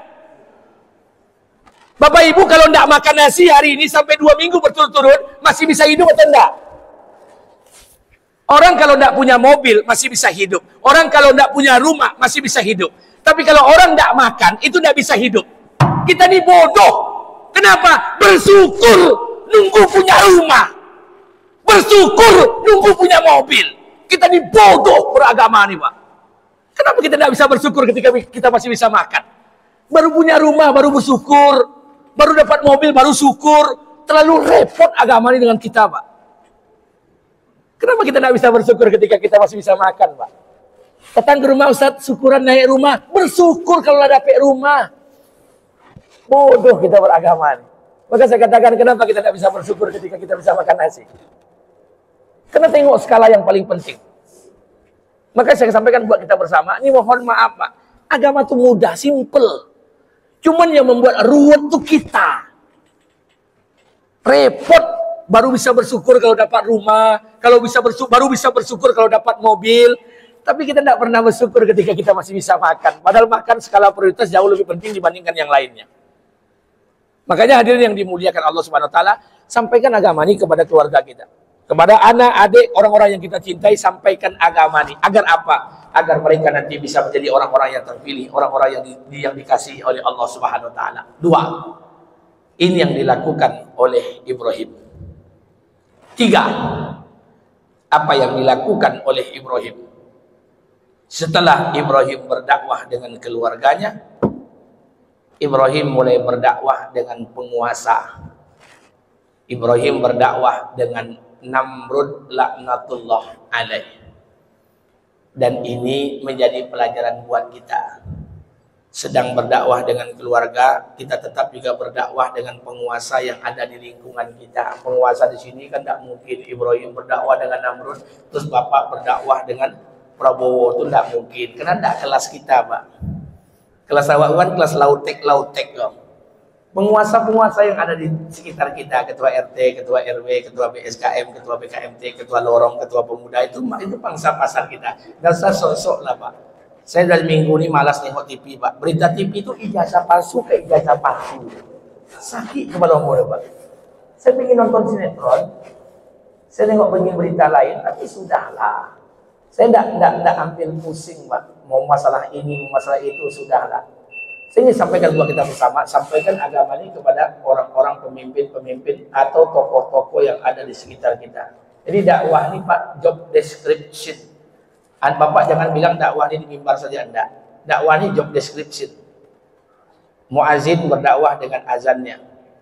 Bapak ibu kalau tidak makan nasi hari ini sampai 2 minggu berturut-turut masih bisa hidup atau tidak? Orang kalau tidak punya mobil masih bisa hidup. Orang kalau tidak punya rumah masih bisa hidup. Tapi kalau orang tidak makan, itu tidak bisa hidup. Kita ini bodoh. Kenapa? Bersyukur nunggu punya rumah. Bersyukur nunggu punya mobil. Kita ini bodoh beragama nih Pak. Kenapa kita tidak bisa bersyukur ketika kita masih bisa makan? Baru punya rumah, baru bersyukur. Baru dapat mobil, baru syukur. Terlalu repot agama ini dengan kita Pak. Kenapa kita tidak bisa bersyukur ketika kita masih bisa makan Pak? Datang ke rumah Ustaz, syukuran naik rumah. Bersyukur kalau ada dapat rumah. Bodoh kita beragama. Maka saya katakan kenapa kita tidak bisa bersyukur ketika kita bisa makan nasi. Karena tengok skala yang paling penting. Maka saya sampaikan buat kita bersama. Ini mohon maaf Pak. Agama itu mudah, simple. Cuman yang membuat ruwet itu kita. Repot. Baru bisa bersyukur kalau dapat rumah. Kalau bisa baru bisa bersyukur kalau dapat mobil. Tapi kita tidak pernah bersyukur ketika kita masih bisa makan. Padahal makan skala prioritas jauh lebih penting dibandingkan yang lainnya. Makanya hadirin yang dimuliakan Allah Subhanahu Wa Taala, sampaikan agama ini kepada keluarga kita. Kepada anak, adik, orang-orang yang kita cintai, sampaikan agama ini. Agar apa? Agar mereka nanti bisa menjadi orang-orang yang terpilih. Orang-orang yang dikasihi oleh Allah Subhanahu Wa Taala. 2. Ini yang dilakukan oleh Ibrahim. 3. Apa yang dilakukan oleh Ibrahim? Setelah Ibrahim berdakwah dengan keluarganya, Ibrahim mulai berdakwah dengan penguasa. Ibrahim berdakwah dengan Namrud laknatullah alaih. Dan ini menjadi pelajaran buat kita. Sedang berdakwah dengan keluarga, kita tetap juga berdakwah dengan penguasa yang ada di lingkungan kita. Penguasa di sini kan tidak mungkin Ibrahim berdakwah dengan Namrud, terus bapak berdakwah dengan Prabowo, itu tidak mungkin. Karena tidak kelas kita Pak. Kelas awak kan kelas lautek. Penguasa-penguasa yang ada di sekitar kita, ketua RT, ketua RW, ketua BSKM, ketua BKMT, ketua lorong, ketua pemuda, itu pangsa pasar kita. Dan saya sok-sok lah Pak. Saya dari minggu ini malas nengok TV Pak. Berita TV itu ijazah palsu ke ijazah palsu. Sakit kepala muda Pak. Saya ingin nonton sinetron, saya nengok berita lain, tapi sudahlah. Saya tidak ambil pusing Pak. Mau masalah ini, mau masalah itu, sudahlah. Saya ingin sampaikan buat kita bersama, sampaikan agama ini kepada orang-orang pemimpin-pemimpin atau tokoh-tokoh yang ada di sekitar kita. Jadi dakwah ini Pak, job description. Bapak jangan bilang dakwah ini di mimbar saja, enggak. Dakwah ini job description. Muazin berdakwah dengan azannya,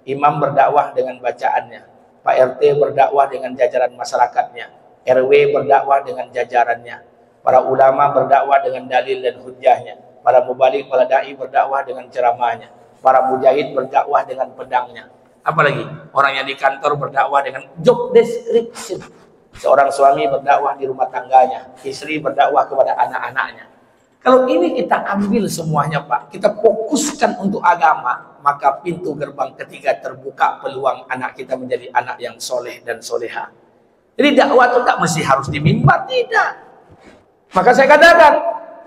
imam berdakwah dengan bacaannya, Pak RT berdakwah dengan jajaran masyarakatnya, RW berdakwah dengan jajarannya, para ulama berdakwah dengan dalil dan hujahnya, para mubalik, para da'i berdakwah dengan ceramahnya, para mujahid berdakwah dengan pedangnya. Apalagi orang yang di kantor berdakwah dengan job description. Seorang suami berdakwah di rumah tangganya, istri berdakwah kepada anak-anaknya. Kalau ini kita ambil semuanya Pak, kita fokuskan untuk agama, maka pintu gerbang ketiga terbuka, peluang anak kita menjadi anak yang soleh dan soleha. Jadi dakwah itu tak mesti harus di mimbar, tidak. Maka saya katakan,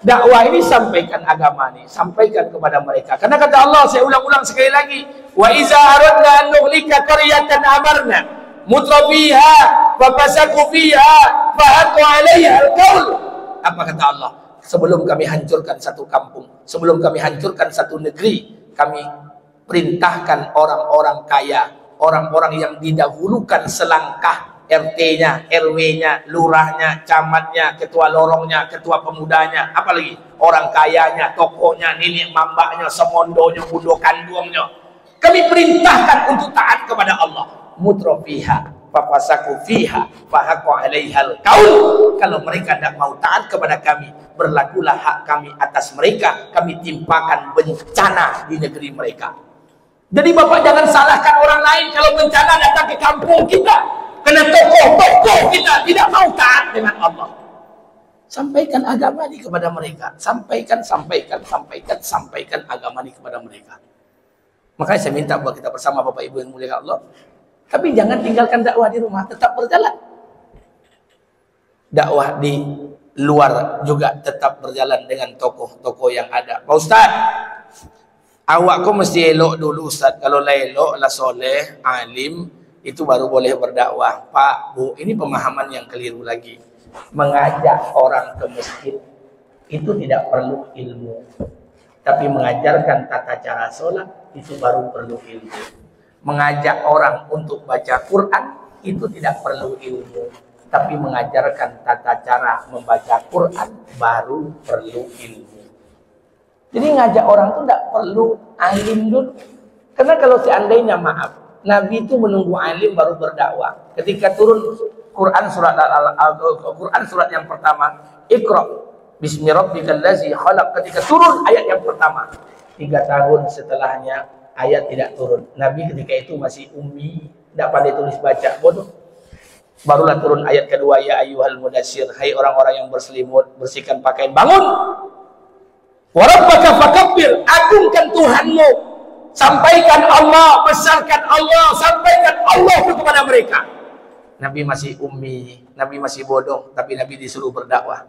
dakwah ini sampaikan agama ini, sampaikan kepada mereka. Karena kata Allah, saya ulang-ulang sekali lagi, wa iza aradna an nuhlika qaryatan amarna mutrafiha wa fasaku fiha fa haqqu 'alaiha al-qaul. Apa kata Allah? Sebelum kami hancurkan satu kampung, sebelum kami hancurkan satu negeri, kami perintahkan orang-orang kaya, orang-orang yang didahulukan selangkah, RT-nya, RW-nya, lurahnya, camatnya, ketua lorongnya, ketua pemudanya, apalagi orang kayanya, tokohnya, nenek mambaknya, semondonya, budo kandungnya. Kami perintahkan untuk taat kepada Allah. Mutrofiha, fafasaku fiha, fahaqqu 'alaihal qaul. Kalau mereka tidak mau taat kepada kami, berlakulah hak kami atas mereka. Kami timpakan bencana di negeri mereka. Jadi Bapak jangan salahkan orang lain kalau bencana datang ke kampung kita. Karena tokoh-tokoh kita tidak mau taat dengan Allah. Sampaikan agama ini kepada mereka. Sampaikan agama ini kepada mereka. Makanya saya minta buat kita bersama Bapak Ibu yang mulia Allah. Tapi jangan tinggalkan dakwah di rumah, tetap berjalan. Dakwah di luar juga tetap berjalan dengan tokoh-tokoh yang ada. Pak Ustaz, awak kok mesti elok dulu Ustaz. Kalau lah elok, lah soleh, alim, itu baru boleh berdakwah. Pak, Bu, ini pemahaman yang keliru lagi. Mengajak orang ke masjid itu tidak perlu ilmu, tapi mengajarkan tata cara sholat itu baru perlu ilmu. Mengajak orang untuk baca Quran itu tidak perlu ilmu, tapi mengajarkan tata cara membaca Quran baru perlu ilmu. Jadi ngajak orang itu tidak perlu alim dulu. Karena kalau seandainya maaf, Nabi itu menunggu alim baru berdakwah. Ketika turun Quran surat yang pertama, Iqra bismi rabbikal ladzi khalaq, ketika turun ayat yang pertama, 3 tahun setelahnya ayat tidak turun. Nabi ketika itu masih ummi, tidak pandai tulis baca, bodoh. Barulah turun ayat kedua, ya ayyuhal mudassir, hai orang-orang yang berselimut, bersihkan pakaian, bangun. Wa rabbaka fakabbir, agungkan Tuhanmu. Sampaikan Allah, besarkan Allah, sampaikan Allah kepada mereka. Nabi masih ummi, Nabi masih bodoh, tapi Nabi disuruh berdakwah.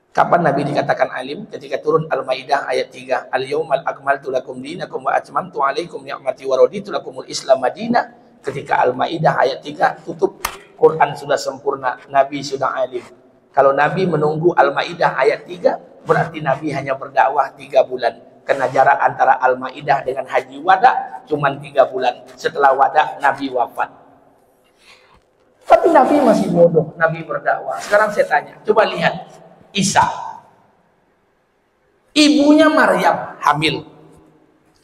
Kapan Nabi dikatakan alim? Ketika turun Al-Maidah ayat 3. Al-yawmal akmaltu lakum dinakum wa atmamtu alaikum ni'mati wa raditu lakumul Islam madinah. Ketika Al-Maidah ayat 3 tutup, Quran sudah sempurna, Nabi sudah alim. Kalau Nabi menunggu Al-Maidah ayat 3, berarti Nabi hanya berdakwah 3 bulan. Karena jarak antara Al-Maidah dengan Haji Wada cuma 3 bulan. Setelah Wada Nabi wafat. Tapi Nabi masih bodoh, Nabi berdakwah. Sekarang saya tanya, coba lihat Isa, ibunya Maryam hamil.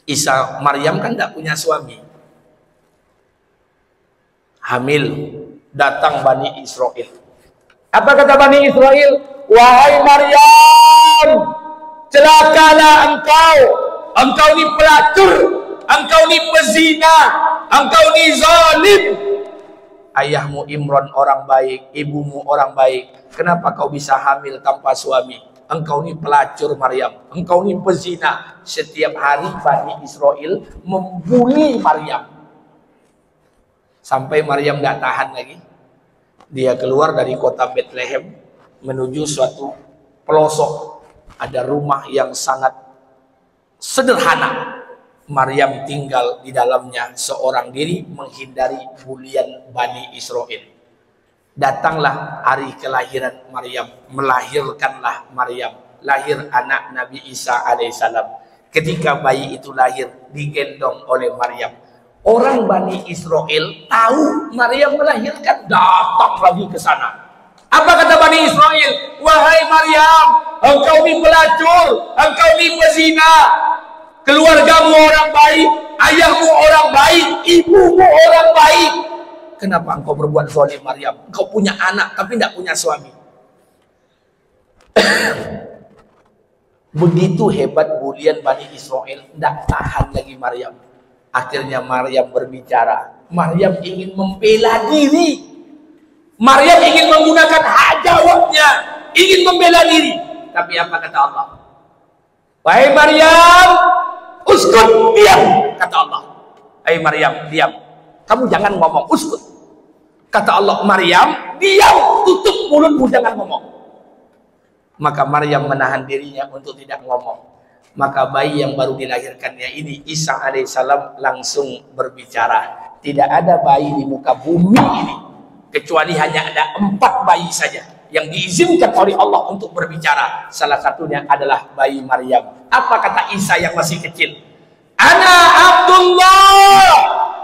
Isa, Maryam kan tidak punya suami, hamil. Datang Bani Israel. Apa kata Bani Israel? Wahai Maryam, celakalah engkau ni pelacur, engkau ni pezina, engkau ni zalim. Ayahmu Imran orang baik, ibumu orang baik. Kenapa kau bisa hamil tanpa suami? engkau ni pelacur Maryam, engkau ni pezina. Setiap hari Bani Israel membuli Maryam. Sampai Maryam tidak tahan lagi. Dia keluar dari kota Bethlehem menuju suatu pelosok. Ada rumah yang sangat sederhana. Maryam tinggal di dalamnya seorang diri menghindari bulian Bani Israel. Datanglah hari kelahiran Maryam, melahirkanlah Maryam, lahir anak Nabi Isa alaihissalam. Ketika bayi itu lahir, digendong oleh Maryam. Orang Bani Israel tahu Maryam melahirkan, datang lagi ke sana. Apa kata Bani Israel? Wahai Maryam, engkau ni pelacur, engkau ni pezina. Keluargamu orang baik, ayahmu orang baik, ibumu orang baik. Kenapa engkau berbuat zalim Maryam? Engkau punya anak tapi tidak punya suami. Begitu hebat bulian Bani Israel, tidak tahan lagi Maryam. Akhirnya Maryam berbicara. Maryam ingin membela diri. Maryam ingin menggunakan hak jawabnya, ingin membela diri. Tapi apa kata Allah? Wahai Maryam, uskut, diam, kata Allah. Hai Maryam, diam. Kamu jangan ngomong, uskut. Kata Allah, Maryam, diam, tutup mulutmu, jangan ngomong. Maka Maryam menahan dirinya untuk tidak ngomong. Maka bayi yang baru dilahirkannya ini, Isa alaihissalam, langsung berbicara. Tidak ada bayi di muka bumi ini, kecuali hanya ada 4 bayi saja yang diizinkan oleh Allah untuk berbicara. Salah satunya adalah bayi Maryam. Apa kata Isa yang masih kecil? Ana Abdullah,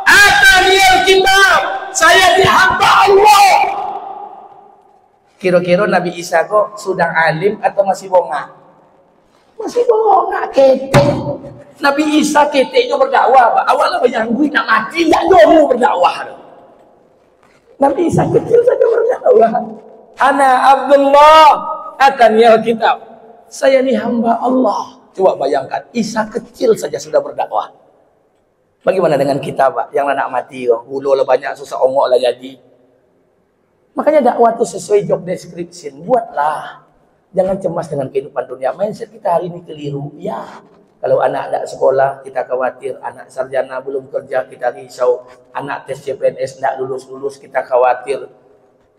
ataniyal kitab. Saya dihamba Allah. Kira-kira Nabi Isa kok sudah alim atau masih bongah? Masih bongah, ketek. Nabi Isa keteknya berdakwah. Awalnya bayangin nak mati, tidak dulu berdakwah. Nabi Isa kecil saja berdakwah. Ana Abdullah, ataniyal kitab. Saya ni hamba Allah. Coba bayangkan, Isa kecil saja sudah berdakwah. Bagaimana dengan kita, Pak? Yang nak mati kok, hulu lah banyak, susah ongok lah jadi. Makanya dakwah itu sesuai job description. Buatlah. Jangan cemas dengan kehidupan dunia. Mindset kita hari ini keliru. Ya. Kalau anak tidak sekolah, kita khawatir. Anak sarjana belum kerja, kita risau. Anak tes CPNS tidak lulus-lulus, kita khawatir.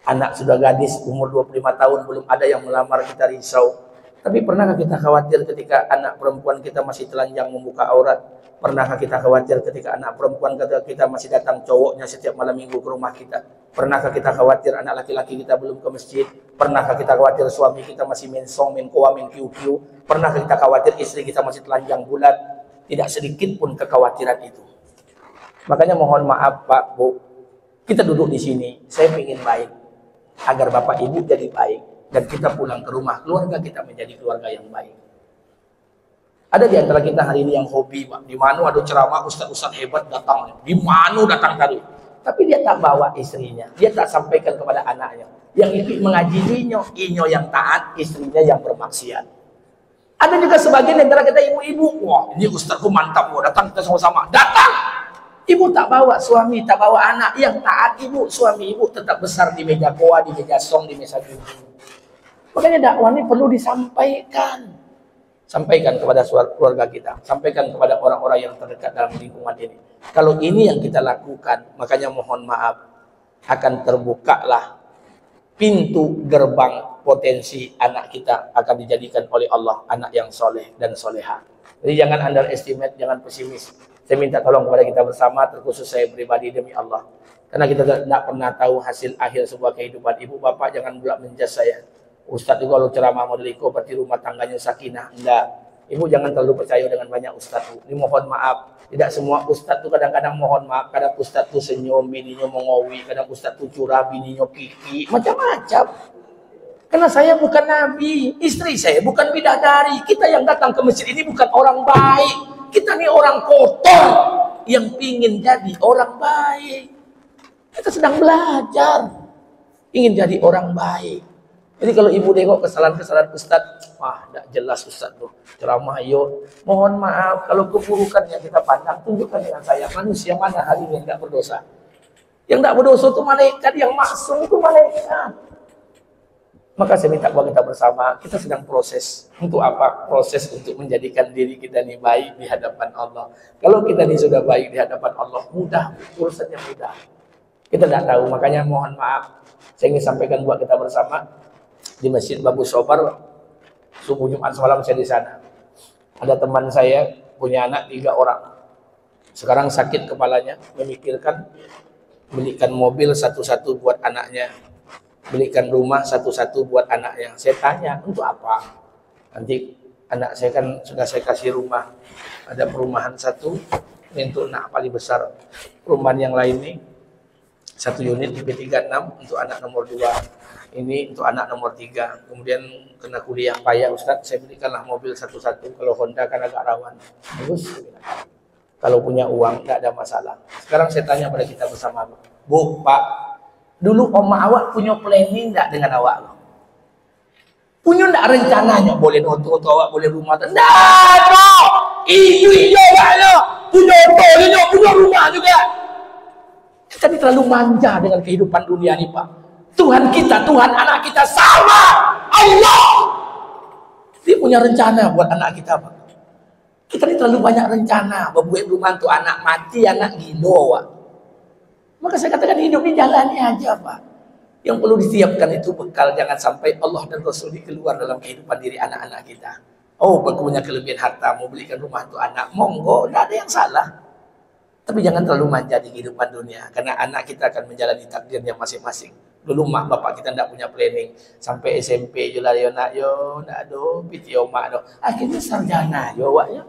Anak sudah gadis, umur 25 tahun, belum ada yang melamar, kita risau. Tapi pernahkah kita khawatir ketika anak perempuan kita masih telanjang membuka aurat? Pernahkah kita khawatir ketika anak perempuan kita masih datang cowoknya setiap malam minggu ke rumah kita? Pernahkah kita khawatir anak laki-laki kita belum ke masjid? Pernahkah kita khawatir suami kita masih main song, main koa, main kiu-kiu? Pernahkah kita khawatir istri kita masih telanjang bulat? Tidak sedikit pun kekhawatiran itu. Makanya mohon maaf Pak, Bu, kita duduk di sini, saya ingin baik. Agar Bapak Ibu jadi baik. Dan kita pulang ke rumah, keluarga kita menjadi keluarga yang baik. Ada di antara kita hari ini yang hobi, Pak. Di mana ada ceramah ustaz-ustaz hebat datang. Di mana datang tadi. Tapi dia tak bawa istrinya. Dia tak sampaikan kepada anaknya. Yang ikut mengaji inyo yang taat, istrinya yang bermaksiat. Ada juga sebagian di antara kita ibu-ibu. Wah, ini ustazku mantap, wah, datang kita sama-sama. Datang! Ibu tak bawa suami, tak bawa anak. Yang taat ibu, suami ibu tetap besar di meja koa, di meja song, di meja jumpa. Makanya dakwah ini perlu disampaikan. Sampaikan kepada keluarga kita. Sampaikan kepada orang-orang yang terdekat dalam lingkungan ini. Kalau ini yang kita lakukan, makanya mohon maaf, akan terbukalah pintu gerbang potensi anak kita akan dijadikan oleh Allah anak yang soleh dan soleha. Jadi jangan underestimate, jangan pesimis. Saya minta tolong kepada kita bersama, terkhusus saya pribadi demi Allah. Karena kita tidak pernah tahu hasil akhir sebuah kehidupan. Ibu bapak jangan pula menjudge saya. Ustadz itu kalau ceramah model itu berarti rumah tangganya sakinah. Enggak. Ibu jangan terlalu percaya dengan banyak ustadz. Ini mohon maaf. Tidak semua ustadz itu kadang-kadang mohon maaf. Kadang ustadz itu senyum, bininya mengowi. Kadang ustadz itu curah, bininya kiki. Macam-macam. Karena saya bukan nabi. Istri saya bukan bidadari. Kita yang datang ke masjid ini bukan orang baik. Kita ini orang kotor. Yang pingin jadi orang baik. Kita sedang belajar. Ingin jadi orang baik. Jadi kalau ibu tengok kesalahan-kesalahan ustadz, wah, tidak jelas ustadz tuh ceramah yo. Mohon maaf, kalau keburukan yang kita pandang, tunjukkan dengan saya. Manusia mana hari ini yang tidak berdosa? Yang tidak berdosa itu malaikat, yang maksum itu malaikat. Maka saya minta buat kita bersama, kita sedang proses. Untuk apa? Proses untuk menjadikan diri kita ini baik di hadapan Allah. Kalau kita ini sudah baik di hadapan Allah, mudah, urusannya mudah. Kita tidak tahu, makanya mohon maaf. Saya ingin sampaikan buat kita bersama di Masjid Babu Sobar, subuh Jumat semalam saya di sana. Ada teman saya punya anak 3 orang. Sekarang sakit kepalanya, memikirkan belikan mobil satu-satu buat anaknya, belikan rumah satu-satu buat anaknya. Saya tanya, untuk apa? Nanti anak saya kan sudah saya kasih rumah, ada perumahan satu, ini untuk anak paling besar. Perumahan yang lain ini 1 unit B36 untuk anak nomor 2, ini untuk anak nomor 3. Kemudian kena kuliah payah Ustaz, saya belikanlah mobil satu-satu. Kalau Honda kan agak rawan. Bagus. Kalau punya uang tidak ada masalah. Sekarang saya tanya pada kita bersama, Bu, Pak, dulu oma awak punya planning enggak dengan awak? Punya enggak rencananya? Boleh oto awak, boleh rumah? Enggak ada. Ini awaknya punya oto, punya rumah juga. Kita ini terlalu manja dengan kehidupan dunia ini, Pak. Tuhan kita, Tuhan anak kita sama Allah. Dia punya rencana buat anak kita, Pak. Kita ini terlalu banyak rencana, membuat rumah untuk anak mati, anak gilo, Pak. Maka saya katakan hidup ini jalani aja, Pak. Yang perlu disiapkan itu bekal, jangan sampai Allah dan Rasul keluar dalam kehidupan diri anak-anak kita. Oh, punya kelebihan harta, mau belikan rumah untuk anak, monggo, tidak ada yang salah. Tapi jangan terlalu manja di kehidupan dunia, karena anak kita akan menjalani takdirnya masing-masing. Dulu mak bapak kita tidak punya planning, sampai SMP je lah yo nak yo, nak do, pitio mak do. Akhirnya sarjana yo wak yo.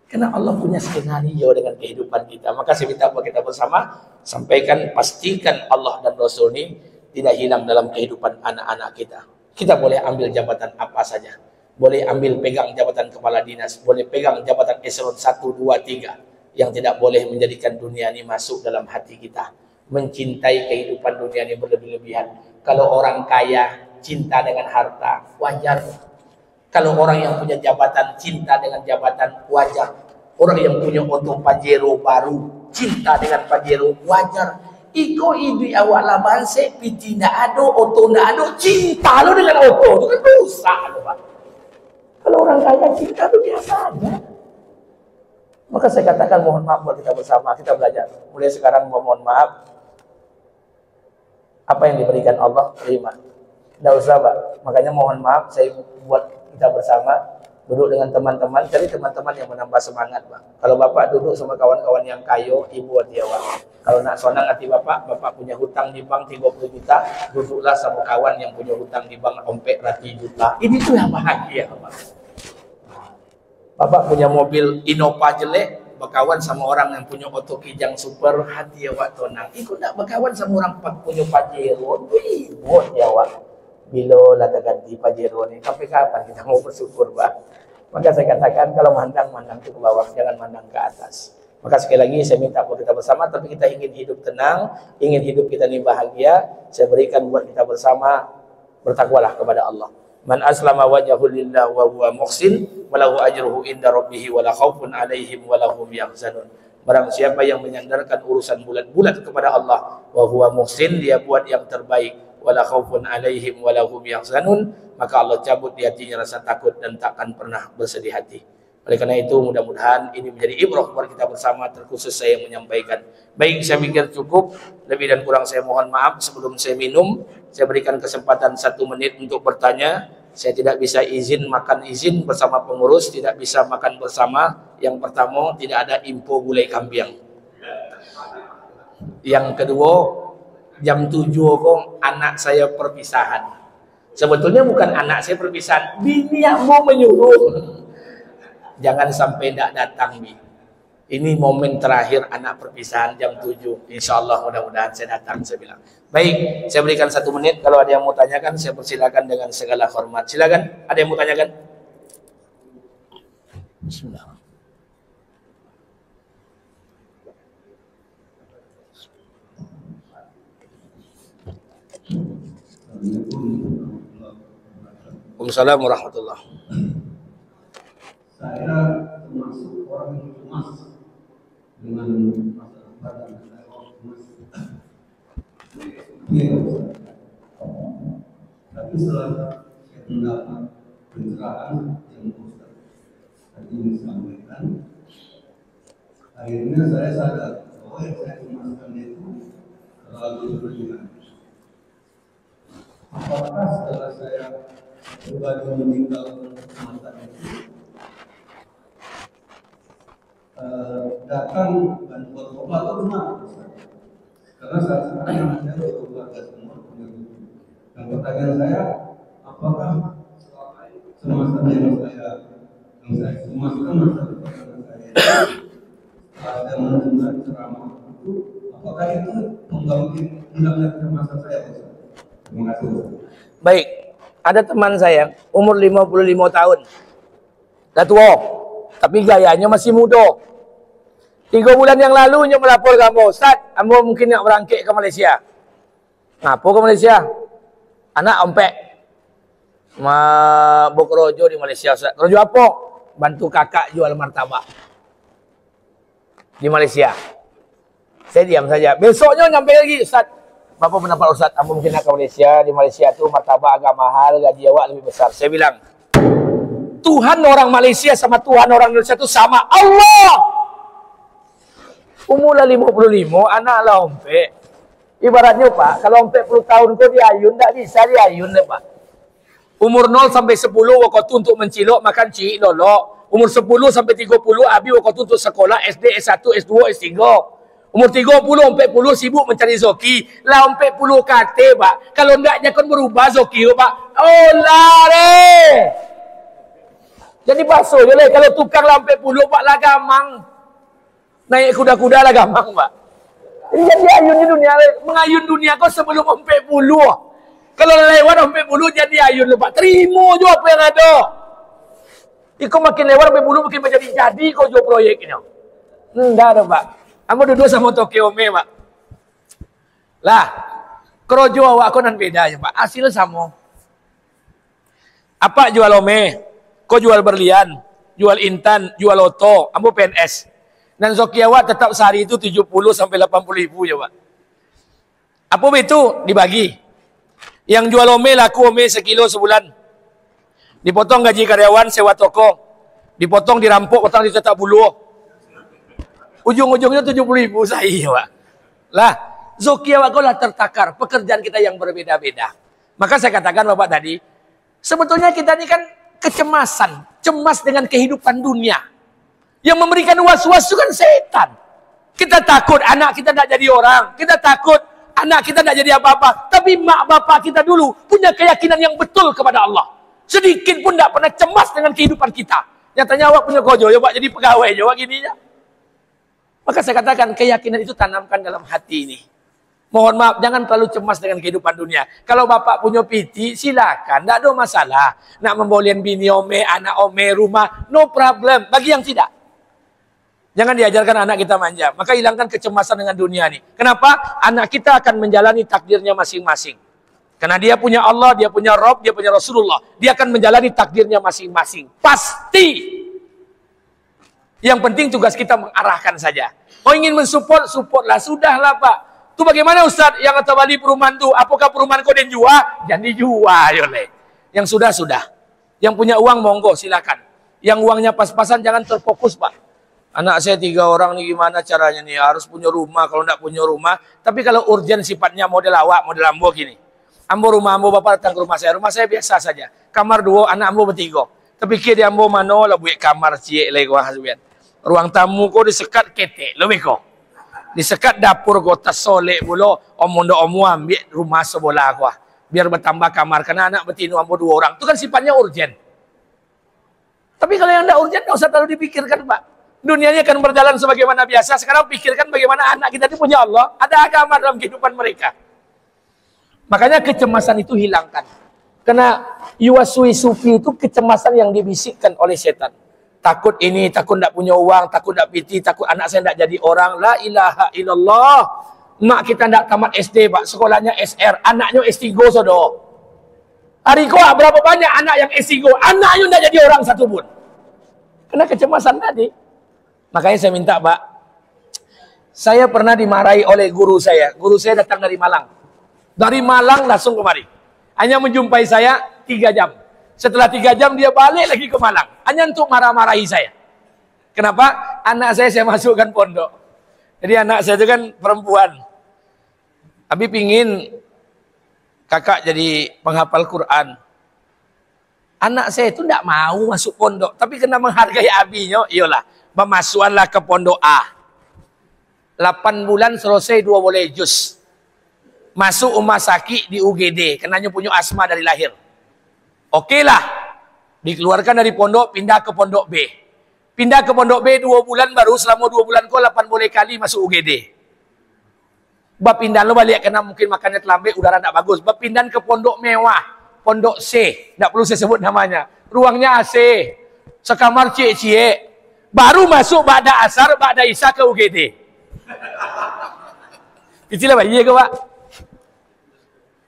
Karena Allah punya skenario dengan kehidupan kita. Maka saya minta buat kita bersama, sampaikan, pastikan Allah dan Rasul ini tidak hilang dalam kehidupan anak-anak kita. Kita boleh ambil jabatan apa saja. Boleh ambil pegang jabatan kepala dinas, boleh pegang jabatan eselon 1, 2, 3. Yang tidak boleh menjadikan dunia ini masuk dalam hati kita. Mencintai kehidupan dunia ini berlebih-lebihan. Kalau orang kaya cinta dengan harta, wajar. Kalau orang yang punya jabatan cinta dengan jabatan, wajar. Orang yang punya motor Pajero baru cinta dengan Pajero, wajar. Iko idu awak laban se piti ndak ado, oto ndak ado, cinta lo dengan oto itu kan dosa lo, Pak. Kalau orang kaya cinta itu biasa aja. Maka saya katakan mohon maaf buat kita bersama, kita belajar. Mulai sekarang mohon maaf. Apa yang diberikan Allah terima. Tidak usah, Pak. Makanya mohon maaf saya buat kita bersama, duduk dengan teman-teman, cari teman-teman yang menambah semangat, Pak. Kalau Bapak duduk sama kawan-kawan yang kayo, ibu hati awak. Kalau nak sonang hati Bapak punya hutang di bank 30 juta, duduklah sama kawan yang punya hutang di bank ompek rati juta. Ini tuh yang bahagia, Pak. Bapak punya mobil Innova jelek, berkawan sama orang yang punya oto kijang super, hati awak tenang. Ikut tak berkawan sama orang punya Pajero, ibu hati awak. Bila lah tak ganti Pajero ni, sampai kapan kita mau bersyukur, Pak? Maka saya katakan kalau mandang tu ke bawah, jangan mandang ke atas. Maka sekali lagi saya minta buat kita bersama, tapi kita ingin hidup tenang, ingin hidup kita ini bahagia. Saya berikan buat kita bersama, bertakwalah kepada Allah. Man aslama wajhahu lillah wa huwa muhsin wa lahu ajruhu inda rabbih wa la khaufun alaihim wa lahum yahzanun. Barang siapa yang menyandarkan urusan bulat-bulat kepada Allah, wa huwa muhsin, dia buat yang terbaik, wala khaufun alaihim wala hum yahzanun, maka Allah cabut di hatinya rasa takut dan takkan pernah bersedih hati. Oleh karena itu mudah-mudahan ini menjadi ibrah buat kita bersama, terkhusus saya yang menyampaikan. Baik, saya pikir cukup, lebih dan kurang saya mohon maaf. Sebelum saya minum, saya berikan kesempatan 1 menit untuk bertanya. Saya tidak bisa makan izin bersama pengurus, tidak bisa makan bersama. Yang pertama, tidak ada info gulai kambing. Yang kedua, jam 7 kok anak saya perpisahan. Sebetulnya bukan anak saya perpisahan, bini yang mau menyuruh. Jangan sampai tidak datang, Bi. Ini momen terakhir anak perpisahan jam 7. Insya Allah mudah-mudahan saya datang, saya bilang. Baik, saya berikan 1 menit. Kalau ada yang mau tanyakan, saya persilakan dengan segala hormat. Silakan, ada yang mau tanyakan? Bismillah. Waalaikumsalam warahmatullahi.
Saya termasuk orang yang cemas dengan masalah badan saya, cemas. Iya, tapi Tapi setelah saya mendapat pencerahan yang Ustaz tadi disampaikan, akhirnya saya sadar bahwa yang saya cemaskan itu terlalu berlebihan. Apakah setelah saya pribadi meninggal kecemasan itu datang dan berobat atau gimana? Karena saat sekarang saya berobat semua punya buku. Dan pertanyaan saya, apakah kecemasan yang saya cemaskan masa depan saya ada mendengar ceramah itu, apakah itu mengganggu hilangnya kecemasan saya? Terima kasih.
Baik, ada teman saya umur 55 tahun, dah tua, tapi gayanya masih muda. 3 bulan yang lalu dia melapor ke Ambo, Ustaz, Ambo mungkin nak berangkit ke Malaysia. Ngapa ke Malaysia? Anak ompek. Bekerja di Malaysia, Ustaz. Kerja apa? Bantu kakak jual martabak di Malaysia. Saya diam saja. Besoknya nyampe lagi, Ustaz. Bapak pendapat Ustaz, Ambo mungkin nak ke Malaysia. Di Malaysia tu martabak agak mahal, gaji awak lebih besar. Saya bilang, Tuhan orang Malaysia sama Tuhan orang Indonesia tu sama. Allah! Umur lah 55, anak lah ompek. Ibaratnya Pak, kalau ompek 10 tahun kau diayun, tak bisa diayun deh Pak. Umur 0 sampai 10 waktu untuk mencilok, makan cik lolok. Umur 10 sampai 30 habis waktu untuk sekolah SD, S1, S2, S3. Umur 30 sampai 10 sibuk mencari zoki. Lah sampai 10 kate Pak. Kalau enggak dia akan berubah zoki Pak. Oh lare. Jadi basuh je lah. Kalau tukang lah sampai 10 Pak lah gamang. Naik kuda-kuda lah gampang Pak. Ini jadi ayun di dunia. Mengayun dunia kau sebelum sampai 10. Kalau lewat sampai 10 jadi ayun Pak. Terima je apa yang ada. Kau makin lewat sampai 10 makin menjadi kau jual proyeknya. Enggak ada Pak. Ambo duduk sama Tokyo Me Pak. Lah. Kerojo awak kau nan beda ya Pak. Hasil sama. Apa jual ome? Kau jual berlian. Jual intan. Jual loto. Ambo PNS. Dan zoki awak tetap sehari itu 70 sampai 80 ribu ya Pak. Apa itu? Dibagi. Yang jual ome laku ome sekilo sebulan. Dipotong gaji karyawan sewa toko. Dipotong dirampok, potong dicetak bulu. Ujung-ujungnya 70 ribu saya Pak. Lah, zoki awak kau lah tertakar. Pekerjaan kita yang berbeda-beda. Maka saya katakan Bapak tadi, sebetulnya kita ini kan kecemasan. Cemas dengan kehidupan dunia. Yang memberikan was-was itu kan setan. Kita takut anak kita tidak jadi orang. Kita takut anak kita tidak jadi apa-apa. Tapi mak bapak kita dulu punya keyakinan yang betul kepada Allah. Sedikit pun tidak pernah cemas dengan kehidupan kita. Nyatanya awak punya kojo, ya Pak, jadi pegawai juga gini ya. Maka saya katakan keyakinan itu tanamkan dalam hati ini. Mohon maaf, jangan terlalu cemas dengan kehidupan dunia. Kalau bapak punya piti, silakan, tidak ada masalah. Nak memboleh bini ome, anak ome, rumah, no problem. Bagi yang tidak. Jangan diajarkan anak kita manja. Maka hilangkan kecemasan dengan dunia ini. Kenapa? Anak kita akan menjalani takdirnya masing-masing. Karena dia punya Allah, dia punya Rabb, dia punya Rasulullah. Dia akan menjalani takdirnya masing-masing. Pasti. Yang penting tugas kita mengarahkan saja. Oh ingin mensupport, supportlah. Sudahlah Pak. Itu bagaimana Ustaz yang kata balik perumahan itu? Apakah perumahan kau dan jual? Jangan dijual. Yang sudah-sudah. Yang punya uang monggo silakan. Yang uangnya pas-pasan jangan terfokus Pak. Anak saya 3 orang nih gimana caranya nih? Harus punya rumah, kalau tidak punya rumah. Tapi kalau urgent sifatnya model awak, model ambo gini. Ambo rumah ambo bapak datang ke rumah saya biasa saja. Kamar 2, anak ambo bertiga. Tapi kira di ambo mano lah buat kamar cie lagi wah sebian. Ruang tamu ko disekat ketek, lebih ko. Disekat dapur ko tas solek bulo, omondo omu ambil rumah sebelah ko. Biar bertambah kamar karena anak betinu ambo 2 orang. Itu kan sifatnya urgent. Tapi kalau yang tidak urgent enggak usah terlalu dipikirkan, Pak. Dunianya akan berjalan sebagaimana biasa. Sekarang pikirkan bagaimana anak kita itu punya Allah. Ada agama dalam kehidupan mereka. Makanya kecemasan itu hilangkan. Karena yuwaswi sufi itu kecemasan yang dibisikkan oleh setan. Takut ini, takut tidak punya uang, takut tidak piti, takut anak saya tidak jadi orang. La ilaha illallah. Mak kita tidak tamat SD, Pak. Sekolahnya SR. Anaknya S3, saudara. Hari kau berapa banyak anak yang S3. Anaknya tidak jadi orang satu pun. Karena kecemasan tadi. Makanya saya minta Pak, saya pernah dimarahi oleh guru saya. Guru saya datang dari Malang. Dari Malang langsung kemari. Hanya menjumpai saya 3 jam. Setelah 3 jam dia balik lagi ke Malang. Hanya untuk marah-marahi saya. Kenapa? Anak saya masukkan pondok. Jadi anak saya itu kan perempuan. Abi pingin kakak jadi penghafal Quran. Anak saya itu tidak mau masuk pondok. Tapi kena menghargai abinya. Iyalah. Memasukkanlah ke pondok A. 8 bulan selesai 2 boleh juz. Masuk rumah sakit di UGD. Kenanya punya asma dari lahir. Oke lah. Dikeluarkan dari pondok, pindah ke pondok B. Pindah ke pondok B 2 bulan baru. Selama 2 bulan kok 8 boleh kali masuk UGD. Bab pindah lo balik karena mungkin makannya terlambat, udara tidak bagus. Bab pindah ke pondok mewah. Pondok C. Tidak perlu saya sebut namanya. Ruangnya AC. Sekamar cie-cie. Baru masuk ba'da asar, ba'da isya ke UGD. Itulah Pak. Iya ke Pak?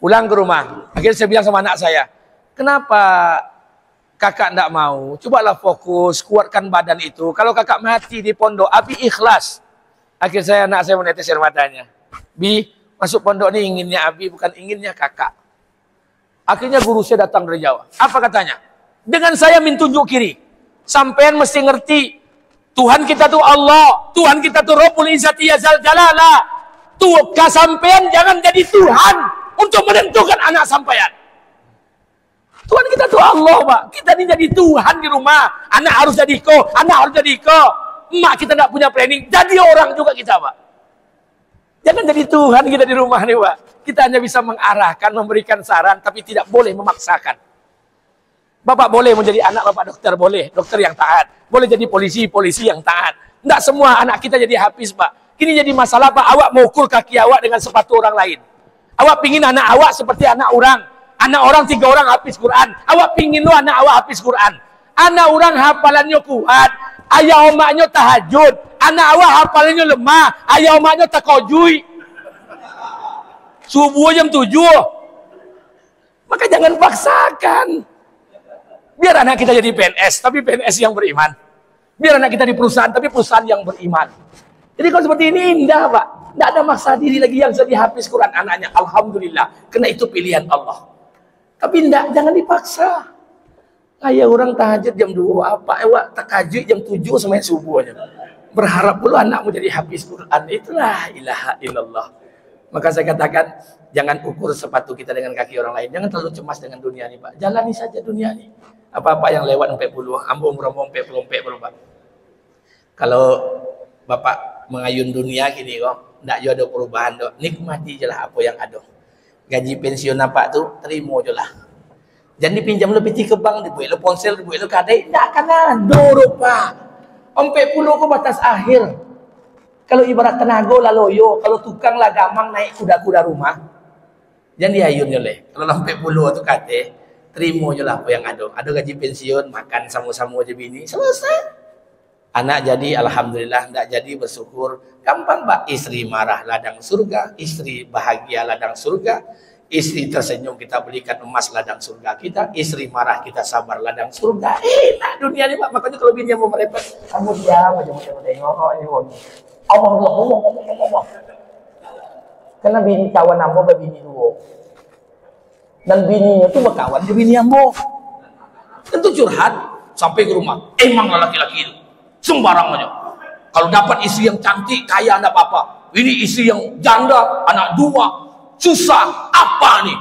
Pulang ke rumah. Akhirnya saya bilang sama anak saya, kenapa kakak tidak mau? Cobalah fokus, kuatkan badan itu. Kalau kakak mati di pondok, Abi ikhlas. Akhirnya anak saya menetes air matanya. Bi, masuk pondok ini inginnya Abi, bukan inginnya kakak. Akhirnya guru saya datang dari Jawa. Apa katanya? Dengan saya mintunjuk kiri. Sampean mesti ngerti, Tuhan kita tuh Allah. Tuhan kita tuh Rabbul Izzati Yazal Jalala. Tuh, sampean jangan jadi Tuhan untuk menentukan anak sampean. Tuhan kita tuh Allah, Pak. Kita ini jadi Tuhan di rumah. Anak harus jadi ko, anak harus jadi ko. Emak kita tidak punya planning, jadi orang juga kita, Pak. Jangan jadi Tuhan kita di rumah nih, Pak. Kita hanya bisa mengarahkan, memberikan saran, tapi tidak boleh memaksakan. Bapak boleh menjadi anak Bapak dokter, boleh. Dokter yang taat. Boleh jadi polisi, polisi yang taat. Tidak semua anak kita jadi hafiz, Pak. Ini jadi masalah, Pak. Awak mau ukur kaki awak dengan sepatu orang lain. Awak pingin anak awak seperti anak orang. Anak orang 3 orang hafiz Quran. Awak pingin lu anak awak hafiz Quran. Anak orang hafalannya kuat. Ayah omaknya tahajud. Anak awak hafalannya lemah. Ayah omaknya takojui. Subuh jam 7. Maka jangan paksakan. Biar anak kita jadi PNS, tapi PNS yang beriman. Biar anak kita di perusahaan, tapi perusahaan yang beriman. Jadi kalau seperti ini indah, Pak. Tidak ada maksa diri lagi yang jadi hafiz Quran anaknya. Alhamdulillah. Karena itu pilihan Allah. Tapi tidak, jangan dipaksa. Kayak orang tahajud jam 2. Apa? Tahajud jam 7 sampai subuh aja. Berharap dulu anakmu jadi hafiz Quran. Itulah ilaha illallah. Maka saya katakan, jangan ukur sepatu kita dengan kaki orang lain. Jangan terlalu cemas dengan dunia ini, Pak. Jalani saja dunia ini. Apa-apa yang lewat 40. Ambung rombong 40 Pak. Kalau Bapak mengayun dunia gini kok. Tidak ada perubahan dok, nikmati je lah apa yang ada. Gaji pensiun apa tu, terima je lah. Jangan dipinjam lo peti ke bank, dibuat lo ponsel, dibuat lo kadai. Tak akan ada Pak. 40 ko batas akhir. Kalau ibarat tenaga lah loyo, kalau tukang lah gamang naik kuda-kuda rumah. Jangan diayun je lah. Kalau 40 tu kata, terima je lah apa yang ada. Ada gaji pensiun, makan sama-sama je bini, selesai. Anak jadi alhamdulillah, tidak jadi bersyukur. Gampang Pak, istri marah ladang surga, istri bahagia ladang surga, istri tersenyum kita belikan emas ladang surga kita, istri marah kita sabar ladang surga. Enak dunia ini Pak. Makanya kalau bini mau merepet, kamu diam aja macam tengok ini Allah. Karena bini kawan ambo bini dua. Dan bininya itu berkawan dengan bini ambo. Tentu curhat sampai ke rumah. Emang laki-laki itu sembarang aja. Kalau dapat istri yang cantik, kaya, enggak apa-apa. Ini istri yang janda, anak 2, susah. Apa nih?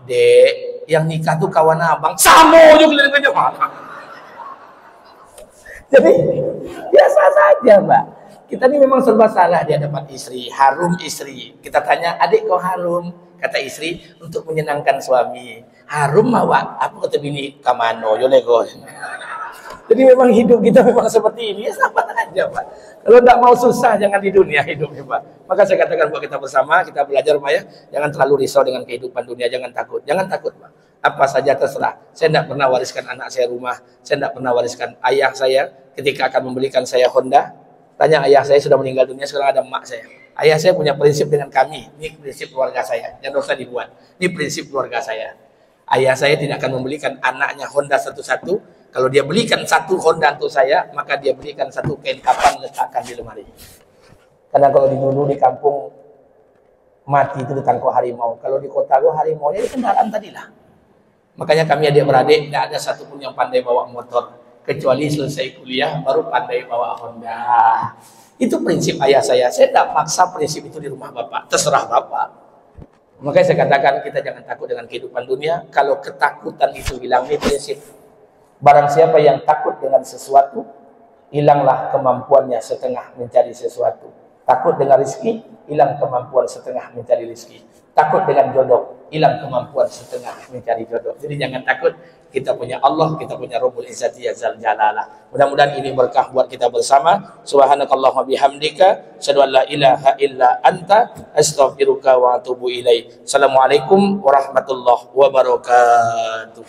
Dek, yang nikah tuh kawan abang. Sama aja keliling-keliling mana. Jadi, biasa saja, Mbak. Kita ini memang serba salah di hadapan istri. Harum istri. Kita tanya, adik kok harum? Kata istri, untuk menyenangkan suami. Harum awak. Apa kata bini? Kamano, yole kok. Jadi memang hidup kita memang seperti ini. Ya sabar aja Pak. Kalau tidak mau susah jangan di dunia hidupnya Pak. Maka saya katakan buat kita bersama, kita belajar Pak ya. Jangan terlalu risau dengan kehidupan dunia, jangan takut. Jangan takut Pak. Apa saja terserah. Saya tidak pernah wariskan anak saya rumah. Saya tidak pernah wariskan ayah saya ketika akan membelikan saya Honda. Tanya ayah saya sudah meninggal dunia, sekarang ada emak saya. Ayah saya punya prinsip dengan kami. Ini prinsip keluarga saya. Jangan usah dibuat. Ini prinsip keluarga saya. Ayah saya tidak akan membelikan anaknya Honda satu-satu. Kalau dia belikan satu Honda untuk saya, maka dia belikan satu kain kapan letakkan di lemari. Karena kalau dulu di kampung mati itu ditangkap harimau. Kalau di kota gua harimau ya di kendaraan tadi lah. Makanya kami adik-beradik tidak ada satupun yang pandai bawa motor, kecuali selesai kuliah baru pandai bawa Honda. Itu prinsip ayah saya. Saya tidak maksa prinsip itu di rumah bapak, terserah bapak. Makanya saya katakan kita jangan takut dengan kehidupan dunia. Kalau ketakutan itu hilang, ini prinsip. Barang siapa yang takut dengan sesuatu, hilanglah kemampuannya setengah mencari sesuatu. Takut dengan rezeki, hilang kemampuan setengah mencari rezeki. Takut dengan jodoh, hilang kemampuan setengah mencari jodoh. Jadi jangan takut, kita punya Allah, kita punya Rabbul Izzati Jalla Jalalah. Mudah-mudahan ini berkah buat kita bersama. Subhanakallahumma bihamdika, asyhadu an la ilaha illa anta, astaghfiruka wa atubu ilaik. Assalamualaikum warahmatullahi wabarakatuh.